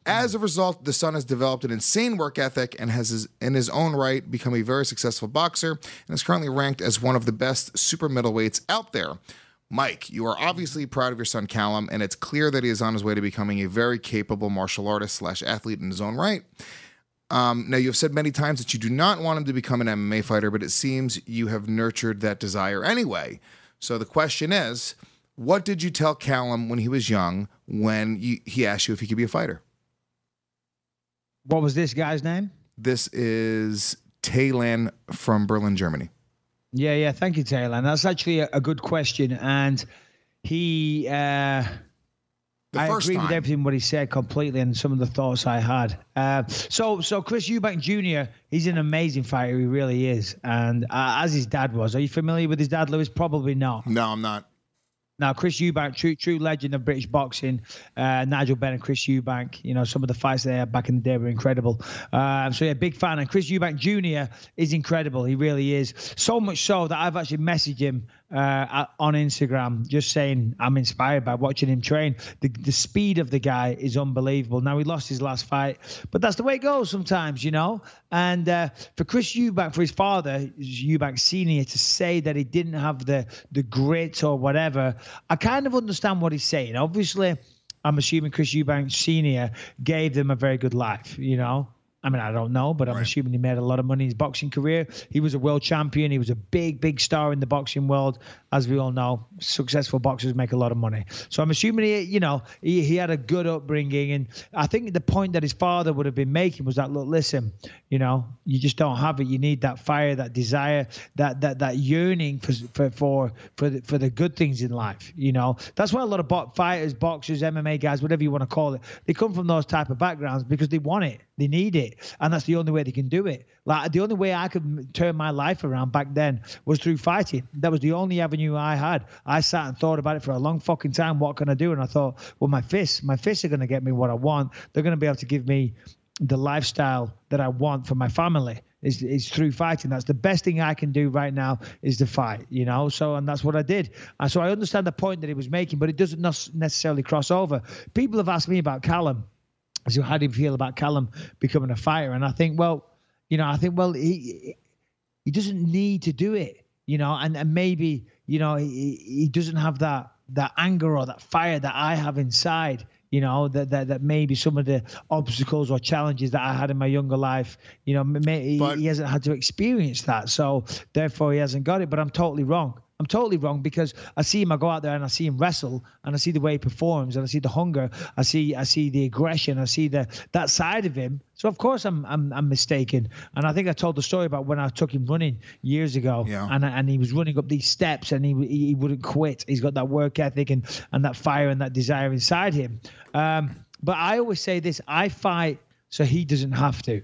As a result, the son has developed an insane work ethic and has, in his own right, become a very successful boxer and is currently ranked as one of the best super middleweights out there. Mike, you are obviously proud of your son Callum, and it's clear that he is on his way to becoming a very capable martial artist / athlete in his own right. Now, you have said many times that you do not want him to become an MMA fighter, but it seems you have nurtured that desire anyway. So the question is, what did you tell Callum when he was young when he asked you if he could be a fighter? What was this guy's name? This is Taylan from Berlin, Germany. Yeah. Thank you, Taylan. That's actually a good question. And he, I agree with everything what he said completely and some of the thoughts I had. So Chris Eubank Jr., he's an amazing fighter. He really is. And as his dad was. Are you familiar with his dad, Lewis? Probably not. No, I'm not. Now, Chris Eubank, true legend of British boxing. Nigel Benn and Chris Eubank, some of the fights they had back in the day were incredible. So, yeah, big fan. And Chris Eubank Jr. is incredible. He really is. So much so that I've actually messaged him on Instagram just saying I'm inspired by watching him train. The speed of the guy is unbelievable. Now, he lost his last fight, but that's the way it goes sometimes, And for Chris Eubank, for his father, Eubank Sr., to say that he didn't have the grit or whatever, I kind of understand what he's saying. Obviously, I'm assuming Chris Eubank Sr. gave them a very good life, I mean, I don't know, but I'm assuming he made a lot of money in his boxing career. He was a world champion. He was a big star in the boxing world. As we all know, successful boxers make a lot of money. So I'm assuming he had a good upbringing. And I think the point that his father would have been making was that, look, listen, you just don't have it. You need that fire, that desire, that yearning for the good things in life. That's why a lot of fighters, boxers, MMA guys, whatever you want to call it, they come from those type of backgrounds because they want it. They need it. And that's the only way they can do it. Like, the only way I could turn my life around back then was through fighting. That was the only avenue I had. I sat and thought about it for a long fucking time. What can I do? And I thought, well, my fists are going to get me what I want. They're going to be able to give me the lifestyle that I want for my family. Is through fighting. That's the best thing I can do right now is to fight, So, and that's what I did. And so I understand the point that he was making, but it doesn't necessarily cross over. People have asked me about Callum. So how do you feel about Callum becoming a fighter? And I think, he doesn't need to do it, and maybe, he doesn't have that anger or that fire that I have inside, that maybe some of the obstacles or challenges that I had in my younger life, he hasn't had to experience that. So therefore he hasn't got it, but I'm totally wrong. I'm totally wrong because I see him, I go out there and I see him wrestle and I see the way he performs and I see the hunger, I see the aggression, I see that side of him. So of course I'm mistaken. And I think I told the story about when I took him running years ago, and he was running up these steps and he wouldn't quit. He's got that work ethic and that fire and that desire inside him. But I always say this: I fight so he doesn't have to.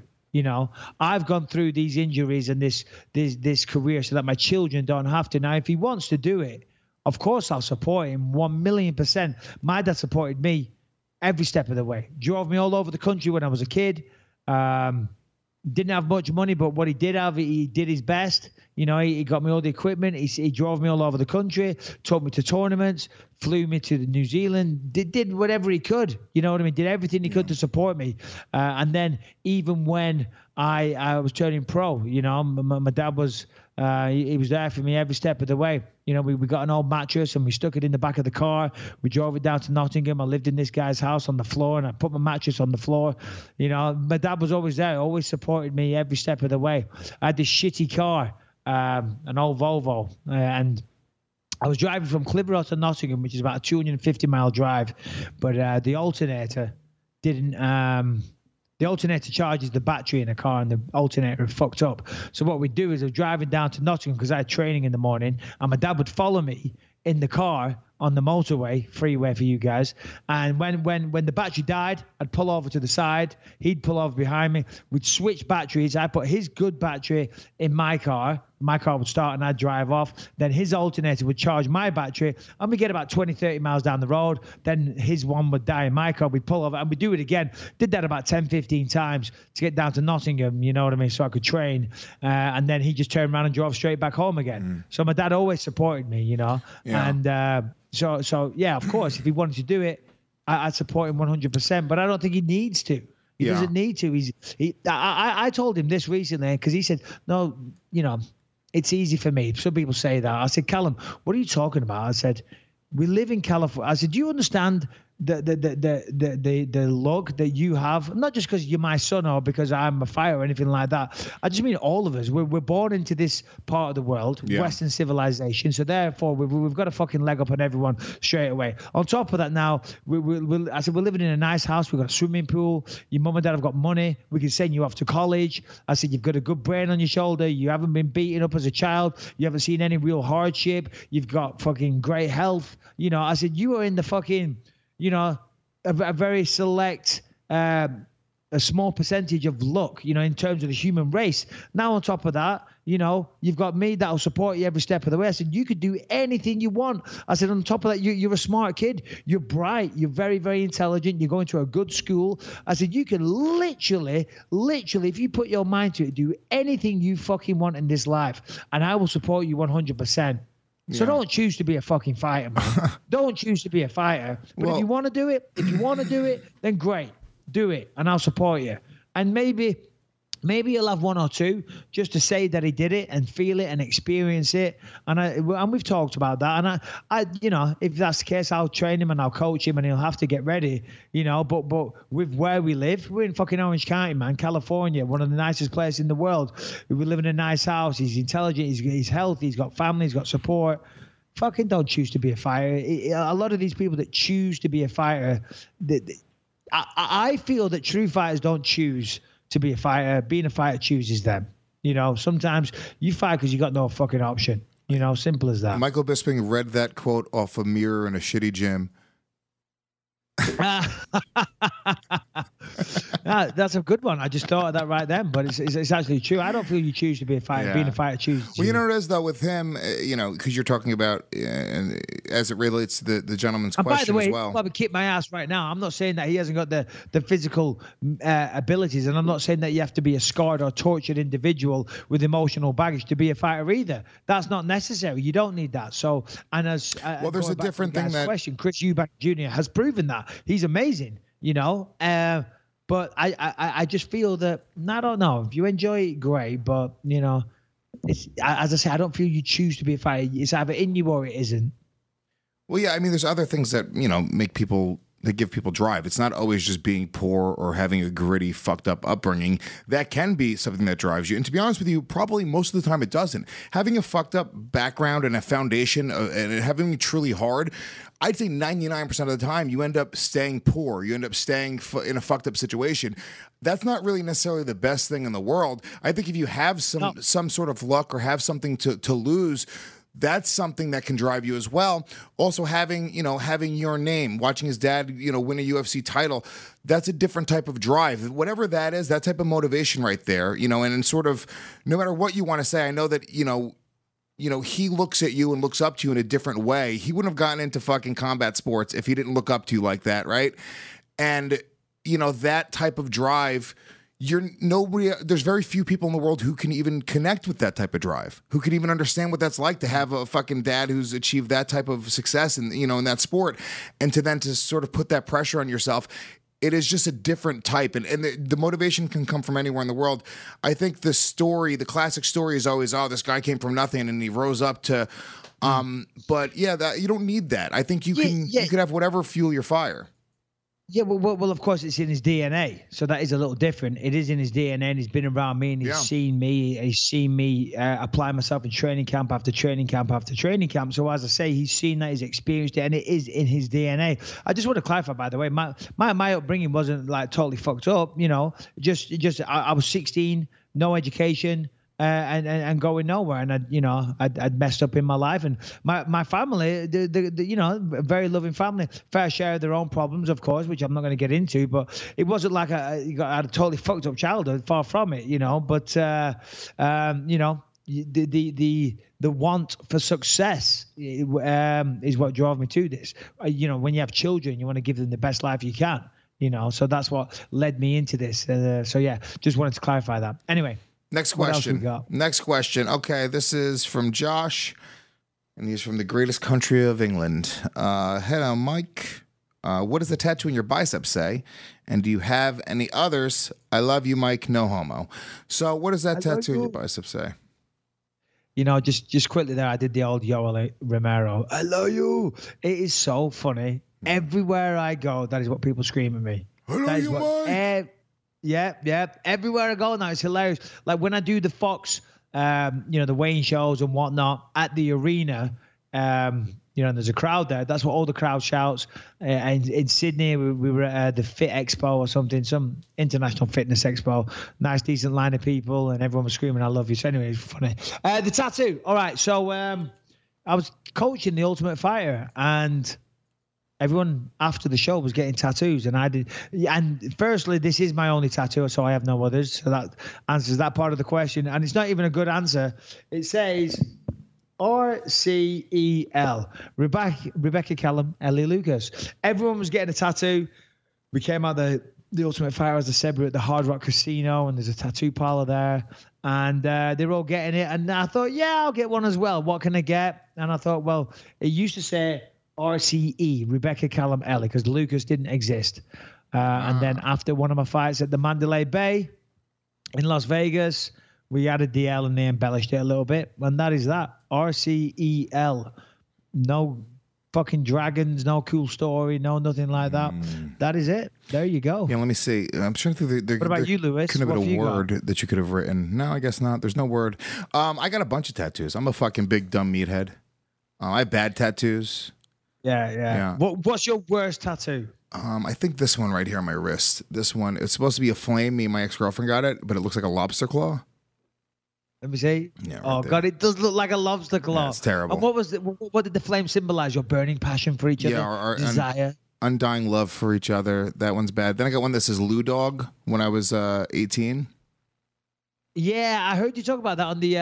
I've gone through these injuries and this career so that my children don't have to. Now, if he wants to do it, of course I'll support him 1,000,000%. My dad supported me every step of the way. Drove me all over the country when I was a kid. Didn't have much money, but what he did have, he did his best. He got me all the equipment. He drove me all over the country, took me to tournaments, flew me to New Zealand, did whatever he could. You know what I mean? Did everything he could to support me. And then even when I was turning pro, my dad was, he was there for me every step of the way. We got an old mattress and we stuck it in the back of the car. We drove it down to Nottingham. I lived in this guy's house on the floor and I put my mattress on the floor. My dad was always there, always supported me every step of the way. I had this shitty car, an old Volvo, and I was driving from Clitheroe to Nottingham, which is about a 250-mile drive, but the alternator didn't. The alternator charges the battery in a car, and the alternator had fucked up. So what we'd do is I was driving down to Nottingham because I had training in the morning, and my dad would follow me in the car on the motorway, freeway for you guys. And when the battery died, I'd pull over to the side. He'd pull over behind me. We'd switch batteries. I put his good battery in my car. My car would start and I'd drive off. Then his alternator would charge my battery. And we get about 20, 30 miles down the road. Then his one would die in my car. We'd pull over and we'd do it again. Did that about 10, 15 times to get down to Nottingham, you know what I mean? So I could train. And then he just turned around and drove straight back home again. So my dad always supported me, Yeah. And so yeah, of course, if he wanted to do it, I'd support him 100%. But I don't think he needs to. He doesn't need to. I told him this recently because he said, no, it's easy for me. Some people say that. I said, Callum, what are you talking about? I said, we live in California. I said, do you understand the luck that you have? Not just because you're my son or because I'm a fighter or anything like that. I just mean all of us. We're born into this part of the world, Western civilization. So therefore, we've got a fucking leg up on everyone straight away. On top of that, now I said we're living in a nice house. We've got a swimming pool. Your mum and dad have got money. We can send you off to college. I said you've got a good brain on your shoulder. You haven't been beaten up as a child. You haven't seen any real hardship. You've got fucking great health. I said you are in the fucking a very select a small percentage of luck, you know, in terms of the human race. Now, on top of that, you know, you've got me that'll support you every step of the way. I said, you could do anything you want. I said, on top of that, you're a smart kid. You're bright. You're very, very intelligent. You're going to a good school. I said, you can literally, if you put your mind to it, do anything you fucking want in this life. And I will support you 100%. So don't choose to be a fucking fighter, man. Don't choose to be a fighter. But if you want to do it, then great. Do it, and I'll support you. And maybe you'll have one or two just to say that he did it and feel it and experience it. And we've talked about that. And I, you know, if that's the case, I'll train him and I'll coach him and he'll have to get ready, you know. But with where we live, we're in fucking Orange County, man, California, one of the nicest places in the world. We live in a nice house. He's intelligent. He's healthy. He's got family. He's got support. Fucking don't choose to be a fighter. A lot of these people that choose to be a fighter, I feel that true fighters don't choose to be a fighter. Being a fighter chooses them. You know, sometimes you fight because you got no fucking option. You know, simple as that. Michael Bisping read that quote off a mirror in a shitty gym. That's a good one. I just thought of that right then, but it's actually true. I don't feel you choose to be a fighter. Yeah. Being a fighter chooses. Well, you know what it is, though, with him, you know, because you're talking about, as it relates to the gentleman's question by the way, as well. I'll probably kick my ass right now. I'm not saying that he hasn't got the physical abilities, and I'm not saying that you have to be a scarred or tortured individual with emotional baggage to be a fighter either. That's not necessary. You don't need that. So, and as well, there's a different thing that question. Chris Eubank Jr. has proven that he's amazing. You know, but I just feel that I don't know if you enjoy it, great. But you know, it's as I say, I don't feel you choose to be a fighter. It's either in you or it isn't. Well, yeah, I mean, there's other things that, you know, make people, that give people drive. It's not always just being poor or having a gritty, fucked up upbringing. That can be something that drives you. And to be honest with you, probably most of the time it doesn't. Having a fucked up background and a foundation and having it truly hard, I'd say 99% of the time you end up staying poor. You end up staying in a fucked up situation. That's not really necessarily the best thing in the world. I think if you have some sort of luck or have something to lose, that's something that can drive you as well. Also having your name, watching his dad, you know, win a UFC title, that's a different type of drive. Whatever that is, that type of motivation right there, you know, and sort of no matter what you want to say, I know that, you know, he looks at you and looks up to you in a different way. He wouldn't have gotten into fucking combat sports if he didn't look up to you like that, right? And, you know, that type of drive, there's very few people in the world who can even connect with that type of drive, who can even understand what that's like to have a fucking dad who's achieved that type of success in, you know, in that sport, and to sort of put that pressure on yourself. It is just a different type, and the motivation can come from anywhere in the world. I think the classic story is always, oh, this guy came from nothing and he rose up to, but yeah, that you don't need that. I think you could have whatever fuel your fire. Yeah, well, of course, it's in his DNA, so that is a little different. It is in his DNA, and he's been around me, and he's seen me. He's seen me apply myself in training camp after training camp after training camp. So, as I say, he's seen that, he's experienced it, and it is in his DNA. I just want to clarify, by the way, my upbringing wasn't like totally fucked up. You know, I was 16, no education. And going nowhere, and I'd messed up in my life, and my family, a very loving family, fair share of their own problems, of course, which I'm not going to get into, but it wasn't like I had a totally fucked up childhood, far from it, you know. But the want for success is what drove me to this. You know, when you have children, you want to give them the best life you can, you know. So that's what led me into this. So yeah, just wanted to clarify that. Anyway. Next question. Okay, this is from Josh, and he's from the greatest country of England. Hello, Mike. What does the tattoo in your bicep say? And do you have any others? I love you, Mike. No homo. So what does that tattoo in your bicep say? You know, just quickly there, I did the old Yoel Romero. I love you. It is so funny. Everywhere I go, that is what people scream at me. I love you, Mike. Yeah. Everywhere I go now, it's hilarious. Like when I do the Fox, the weighing shows and whatnot at the arena, there's a crowd there. That's what all the crowd shouts. And in Sydney, we were at the Fit Expo or something, some international fitness expo. Nice, decent line of people, and everyone was screaming, "I love you." So anyway, it's funny. The tattoo. All right. So I was coaching the Ultimate Fighter, and everyone after the show was getting tattoos, and I did. And firstly, this is my only tattoo, so I have no others. So that answers that part of the question. And it's not even a good answer. It says RCEL. Rebecca Callum, Ellie Lucas. Everyone was getting a tattoo. We came out the Ultimate Fighter, as I said, we're at the Hard Rock Casino, and there's a tattoo parlor there. And they're all getting it. And I thought, yeah, I'll get one as well. What can I get? And I thought, well, it used to say RCE, Rebecca Callum Ellie, because Lucas didn't exist. And then after one of my fights at the Mandalay Bay in Las Vegas, we added the L and they embellished it a little bit. And that is that. RCEL. No fucking dragons, no cool story, no nothing like that. That is it. There you go. Yeah, let me see. I'm trying to think. What about you, Lewis? Couldn't have What been a have you word that you could have written. No, I guess not. There's no word. I got a bunch of tattoos. I'm a fucking big dumb meathead. I have bad tattoos. Yeah. What's your worst tattoo? I think this one right here on my wrist. This one, it's supposed to be a flame. Me and my ex-girlfriend got it, but it looks like a lobster claw. Let me see. Yeah, right oh there. God, it does look like a lobster claw. Yeah, it's terrible. And what did the flame symbolize? Your burning passion for each other, our desire, undying love for each other. That one's bad. Then I got one that says Lou Dog when I was 18. Yeah, I heard you talk about that on the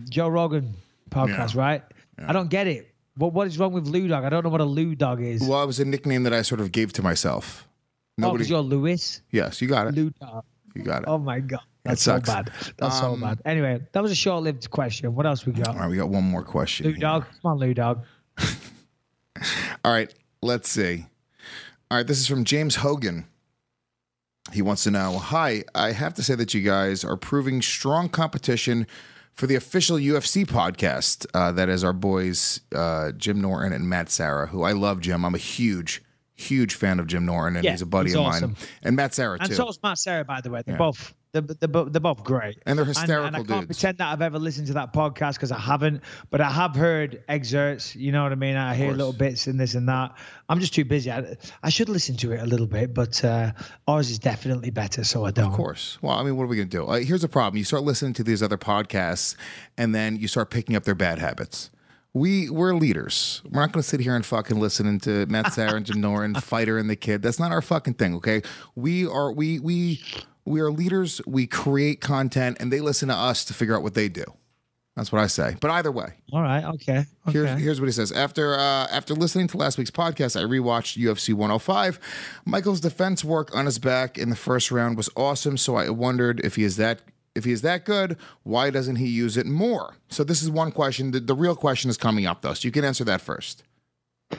Joe Rogan podcast, right? Yeah. I don't get it. What is wrong with Lou Dog? I don't know what a Lou Dog is. Well, it was a nickname that I sort of gave to myself. Nobody. Because you're Lewis. Yes, you got it. Lou Dog. You got it. Oh my God. That's so bad. That's so bad. Anyway, that was a short-lived question. What else we got? All right, we got one more question. Lou Dog. Come on, Lou Dog. All right, let's see. All right, this is from James Hogan. He wants to know, hi, I have to say that you guys are proving strong competition for the official UFC podcast. That is our boys, Jim Norton and Matt Sarah, who I love, Jim. I'm a huge fan of Jim Norton, and he's a buddy of mine. And Matt Sarah, too. And so is Matt Sarah, by the way. They're both great. And they're hysterical and I dudes. can't pretend that I've ever listened to that podcast because I haven't, but I have heard excerpts, you know what I mean? I hear little bits and this and that. I'm just too busy. I should listen to it a little bit, but ours is definitely better, so I don't. Of course. Well, I mean, what are we going to do? Here's the problem. You start listening to these other podcasts, and then you start picking up their bad habits. We're leaders. We're not going to sit here and fucking listening to Matt Sarah and Jim Norton, Fighter and the Kid. That's not our fucking thing, okay? We are leaders. We create content, and they listen to us to figure out what they do. That's what I say. But either way. All right. Okay. Here's what he says. After listening to last week's podcast, I rewatched UFC 105. Michael's defense work on his back in the first round was awesome, so I wondered if he is that good, why doesn't he use it more? So this is one question. The real question is coming up, though, so you can answer that first.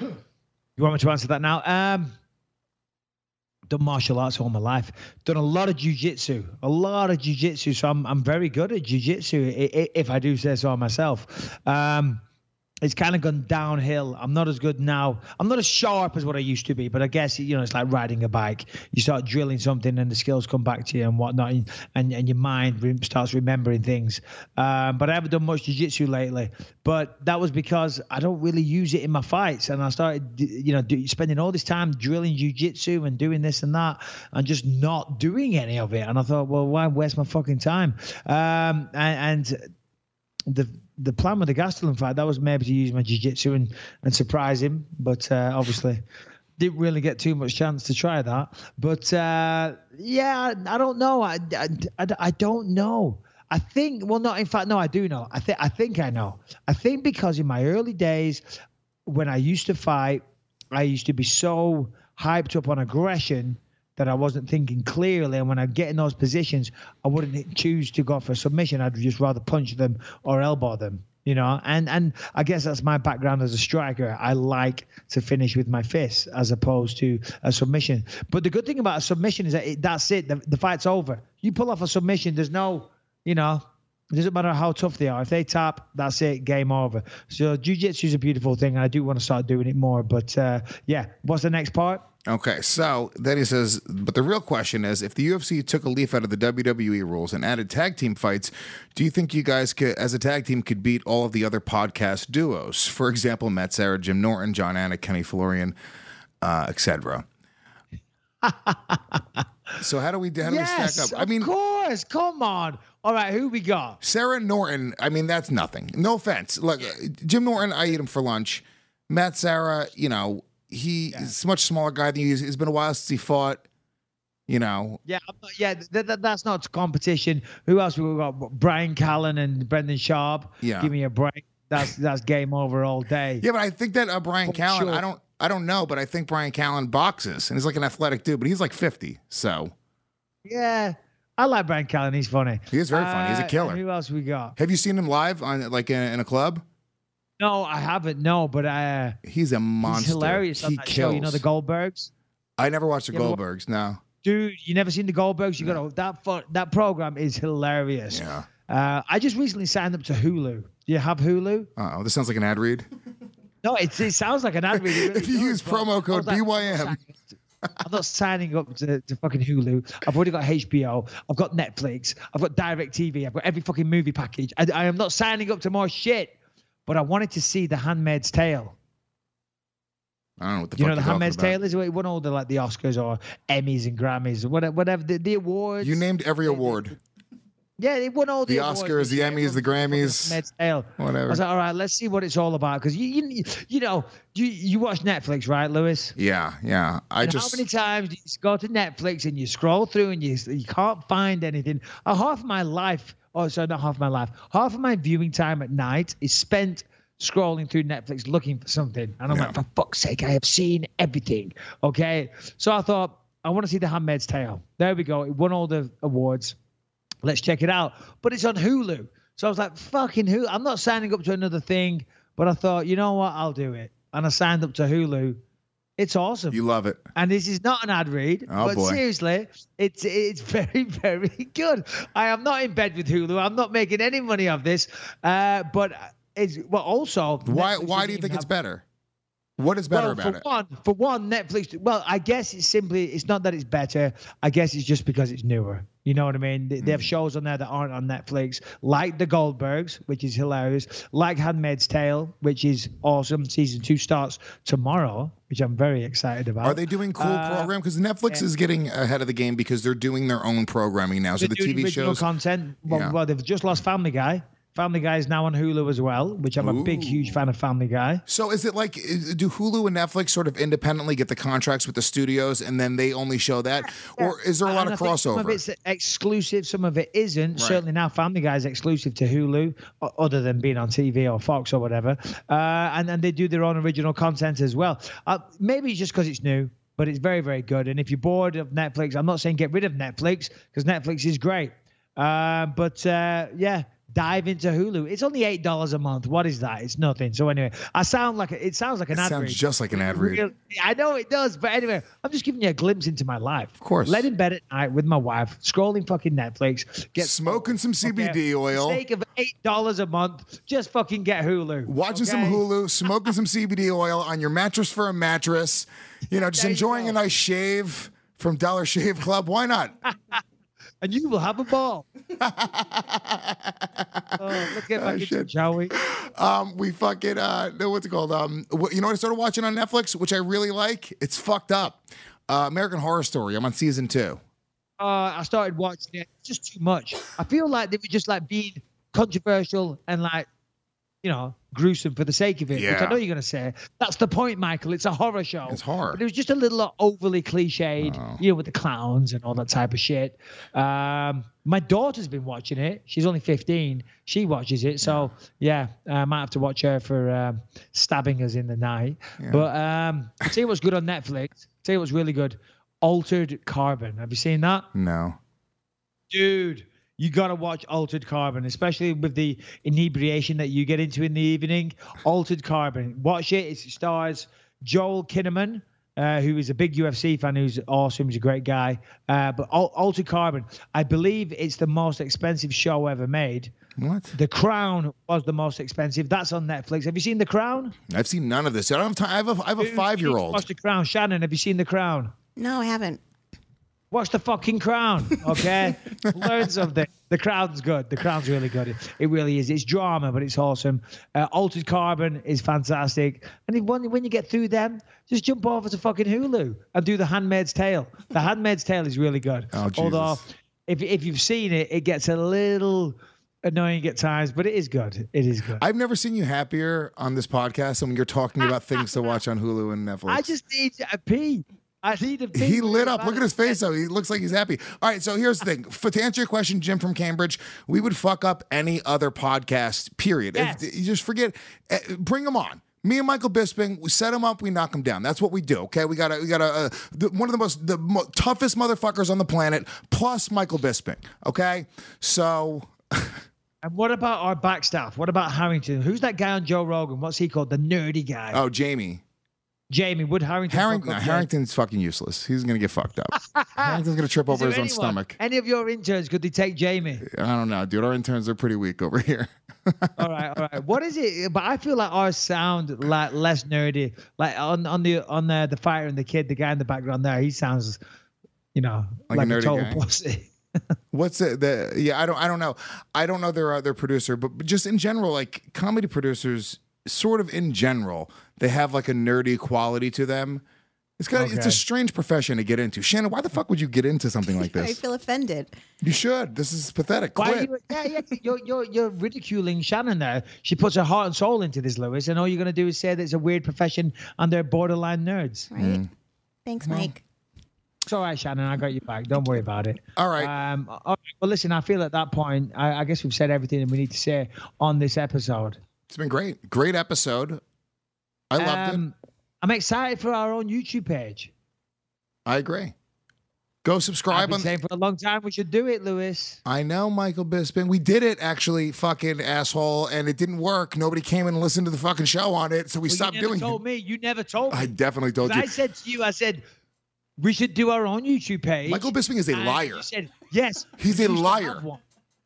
You want me to answer that now? Done martial arts all my life. Done a lot of jiu-jitsu. So I'm very good at jiu-jitsu, if I do say so myself. It's kind of gone downhill. I'm not as good now. I'm not as sharp as what I used to be, but I guess, it's like riding a bike. You start drilling something and the skills come back to you and whatnot, and your mind starts remembering things. But I haven't done much jiu-jitsu lately. But that was because I don't really use it in my fights. And I started, spending all this time drilling jiu-jitsu and doing this and that and just not doing any of it. And I thought, well, why waste my fucking time? The plan with the Gastelum fight, that was maybe to use my jiu-jitsu and surprise him. But obviously didn't really get too much chance to try that. But I don't know. I don't know. I think, well, no, in fact, no, I do know. I think I know. I think because in my early days, when I used to fight, I used to be so hyped up on aggression that I wasn't thinking clearly. And when I get in those positions, I wouldn't choose to go for a submission. I'd just rather punch them or elbow them, and I guess that's my background as a striker. I like to finish with my fists as opposed to a submission. But the good thing about a submission is that that's it. The fight's over. You pull off a submission, there's no, it doesn't matter how tough they are. If they tap, that's it, game over. So jiu-jitsu is a beautiful thing, and I do want to start doing it more. But what's the next part? Okay, so then he says, but the real question is, if the UFC took a leaf out of the WWE rules and added tag team fights, do you think you guys could, as a tag team, could beat all of the other podcast duos? For example, Matt Sarah, Jim Norton, John Anik, Kenny Florian, etc. So how do we stack up? I mean, of course, come on. All right, who we got? Sarah Norton, I mean, that's nothing. No offense. Look, Jim Norton, I eat him for lunch. Matt Sarah, he's a much smaller guy than you. It's been a while since he fought. You know. Yeah, that's not competition. Who else we got? Brian Callen and Brendan Sharp. Yeah. Give me a break. That's game over all day. Yeah, but I think that Brian Callen. Sure. I don't know, but I think Brian Callen boxes and he's like an athletic dude, but he's like 50. So. Yeah, I like Brian Callen. He's funny. He is very funny. He's a killer. Who else we got? Have you seen him live on like in a club? No, I haven't. No, but he's a monster. He's hilarious on he that kills. show. You know the Goldbergs. I never watched the Goldbergs. No. Dude, you never seen the Goldbergs? You got that program is hilarious. Yeah. I just recently signed up to Hulu. Do you have Hulu? Oh, this sounds like an ad read. No, it sounds like an ad read. Really If you use promo code BYM. I'm not signing up to fucking Hulu. I've already got HBO. I've got Netflix. I've got DirecTV. I've got every fucking movie package. I am not signing up to more shit. But I wanted to see The Handmaid's Tale. I don't know what the fuck you know you're The Handmaid's talking Tale is it won all the like the Oscars or Emmys and Grammys or whatever the awards. You named every award. Yeah, they won all the Oscars, the Emmys, the Grammys, Handmaid's Tale. Whatever. I was like, all right, let's see what it's all about because you watch Netflix, right, Lewis? Yeah. How many times do you go to Netflix and you scroll through and you can't find anything? Half of my life. Oh, sorry, not half of my life. Half of my viewing time at night is spent scrolling through Netflix looking for something. And I'm like, for fuck's sake, I have seen everything. Okay. So I thought, I want to see The Handmaid's Tale. There we go. It won all the awards. Let's check it out. But it's on Hulu. So I was like, fucking Hulu. I'm not signing up to another thing. But I thought, you know what? I'll do it. And I signed up to Hulu. It's awesome. You love it. And this is not an ad read, but boy. Seriously, it's very, very good. I am not in bed with Hulu. I'm not making any money off this. But also why do you think it's better? What is better about it? For one, Netflix. Well, I guess it's not that it's better. I guess it's just because it's newer. You know what I mean? They have shows on there that aren't on Netflix, like The Goldbergs, which is hilarious, like Handmaid's Tale, which is awesome. Season 2 starts tomorrow, which I'm very excited about. Are they doing cool program? Because Netflix is getting ahead of the game because they're doing their own programming now. So the TV shows, content. Well, they've just lost Family Guy. Family Guy is now on Hulu as well, which I'm a big, huge fan of Family Guy. So is it like, do Hulu and Netflix sort of independently get the contracts with the studios and then they only show that? Yeah. Or is there a lot of crossover? Some of it's exclusive, some of it isn't. Right. Certainly now Family Guy is exclusive to Hulu, other than being on TV or Fox or whatever. And then they do their own original content as well. Maybe it's just because it's new, but it's very, very good. And if you're bored of Netflix, I'm not saying get rid of Netflix because Netflix is great. Dive into Hulu. It's only $8 a month. What is that? It's nothing. So anyway, it sounds like an ad read. It sounds just like an ad read. I know it does, but anyway, I'm just giving you a glimpse into my life. Of course. Led in bed at night with my wife, scrolling fucking Netflix, smoking some CBD oil. For the sake of $8 a month, just fucking get Hulu. Watching some Hulu, smoking some CBD oil on your mattress for a mattress. Just enjoying a nice shave from Dollar Shave Club. Why not? And you will have a ball. Let's get back into it, shall we? We fucking what's it called? You know what I started watching on Netflix, which I really like? It's fucked up. American Horror Story. I'm on season 2. I started watching it. It's just too much. I feel like they were just like being controversial and like, gruesome for the sake of it, which I know you're going to say. That's the point, Michael. It's a horror show. It's horror. But it was just a little overly cliched, with the clowns and all that type of shit. My daughter's been watching it. She's only 15. She watches it. So, I might have to watch her for stabbing us in the night. Yeah. But I'll tell you what's good on Netflix. I'll tell you what's really good. Altered Carbon. Have you seen that? No. Dude. You got to watch Altered Carbon, especially with the inebriation that you get into in the evening. Altered Carbon. Watch it. It stars Joel Kinnaman, who is a big UFC fan, who's awesome. He's a great guy. But Altered Carbon, I believe it's the most expensive show ever made. What? The Crown was the most expensive. That's on Netflix. Have you seen The Crown? I've seen none of this. I don't have time. I have a 5-year-old. Watch The Crown. Shannon, have you seen The Crown? No, I haven't. Watch The fucking Crown, okay? Learn something. The Crown's good. The Crown's really good. It really is. It's drama, but it's awesome. Altered Carbon is fantastic. And when you get through them, just jump over to fucking Hulu and do The Handmaid's Tale. The Handmaid's Tale is really good. Oh, Jesus. Although, if you've seen it, it gets a little annoying at times, but it is good. It is good. I've never seen you happier on this podcast than when you're talking about things to watch on Hulu and Netflix. I just need a pee. I need a pee. He lit up. Look at his face, though. He looks like he's happy. All right, so here's the thing. To answer your question, Jim from Cambridge, we would fuck up any other podcast, period. Yes. If you just forget, bring them on. Me and Michael Bisping, we set him up, we knock him down. That's what we do, okay? We got one of the toughest motherfuckers on the planet, plus Michael Bisping, okay? So... And what about our back staff? What about Harrington? Who's that guy on Joe Rogan? What's he called? The nerdy guy. Oh, Jamie. Jamie, would Harrington... Harrington's fucking useless. He's going to get fucked up. Harrington's going to trip over his own stomach. Any of your interns, could they take Jamie? I don't know, dude. Our interns are pretty weak over here. All right. What is it? But I feel like ours sound like less nerdy. Like on the fighter and the kid, the guy in the background there, he sounds, like a nerdy total guy. pussy. What's it? I don't know. I don't know their producer, but just in general, like comedy producers, sort of in general, they have like a nerdy quality to them. It's a strange profession to get into. Shannon, why the fuck would you get into something like this? I feel offended. You should. This is pathetic. Quit. You're ridiculing Shannon there. She puts her heart and soul into this, Lewis, and all you're gonna do is say that it's a weird profession and they're borderline nerds. Right. Thanks, Mike. It's all right, Shannon. I got you back. Don't worry about it. All right. All right. Well, listen, I feel at that point, I guess we've said everything that we need to say on this episode. It's been great. Great episode. I loved it. I'm excited for our own YouTube page. I agree. Go subscribe. I've been saying for a long time we should do it, Lewis. I know, Michael Bisping. We did it, actually, fucking asshole, and it didn't work. Nobody came in and listened to the fucking show on it, so we stopped doing it. You never told me. I definitely told you. I said to you, we should do our own YouTube page. Michael Bisping is a liar. You said, yes. He's a liar.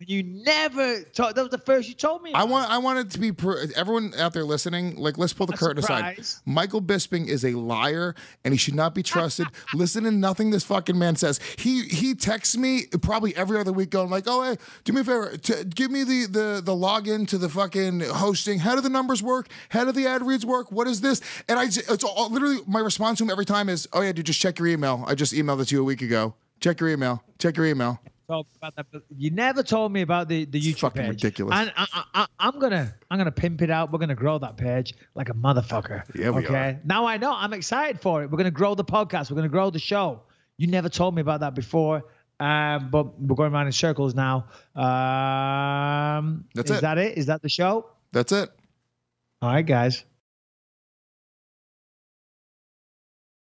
You never told. That was the first you told me. I wanted to be everyone out there listening. Like, let's pull the curtain aside. Michael Bisping is a liar, and he should not be trusted. Listen to nothing this fucking man says. He texts me probably every other week, going like, "Oh, hey, do me a favor, give me the login to the fucking hosting. How do the numbers work? How do the ad reads work? What is this?" And it's all, literally my response to him every time is, "Oh yeah, dude, just check your email. I just emailed it to you a week ago. Check your email. Check your email." About that, but you never told me about the YouTube fucking page. Ridiculous. And I'm gonna pimp it out. We're gonna grow that page like a motherfucker. Yeah, we are. Now I know. I'm excited for it. We're gonna grow the podcast. We're gonna grow the show. You never told me about that before. But we're going around in circles now. That's it. Is that it? Is that the show? That's it. All right, guys.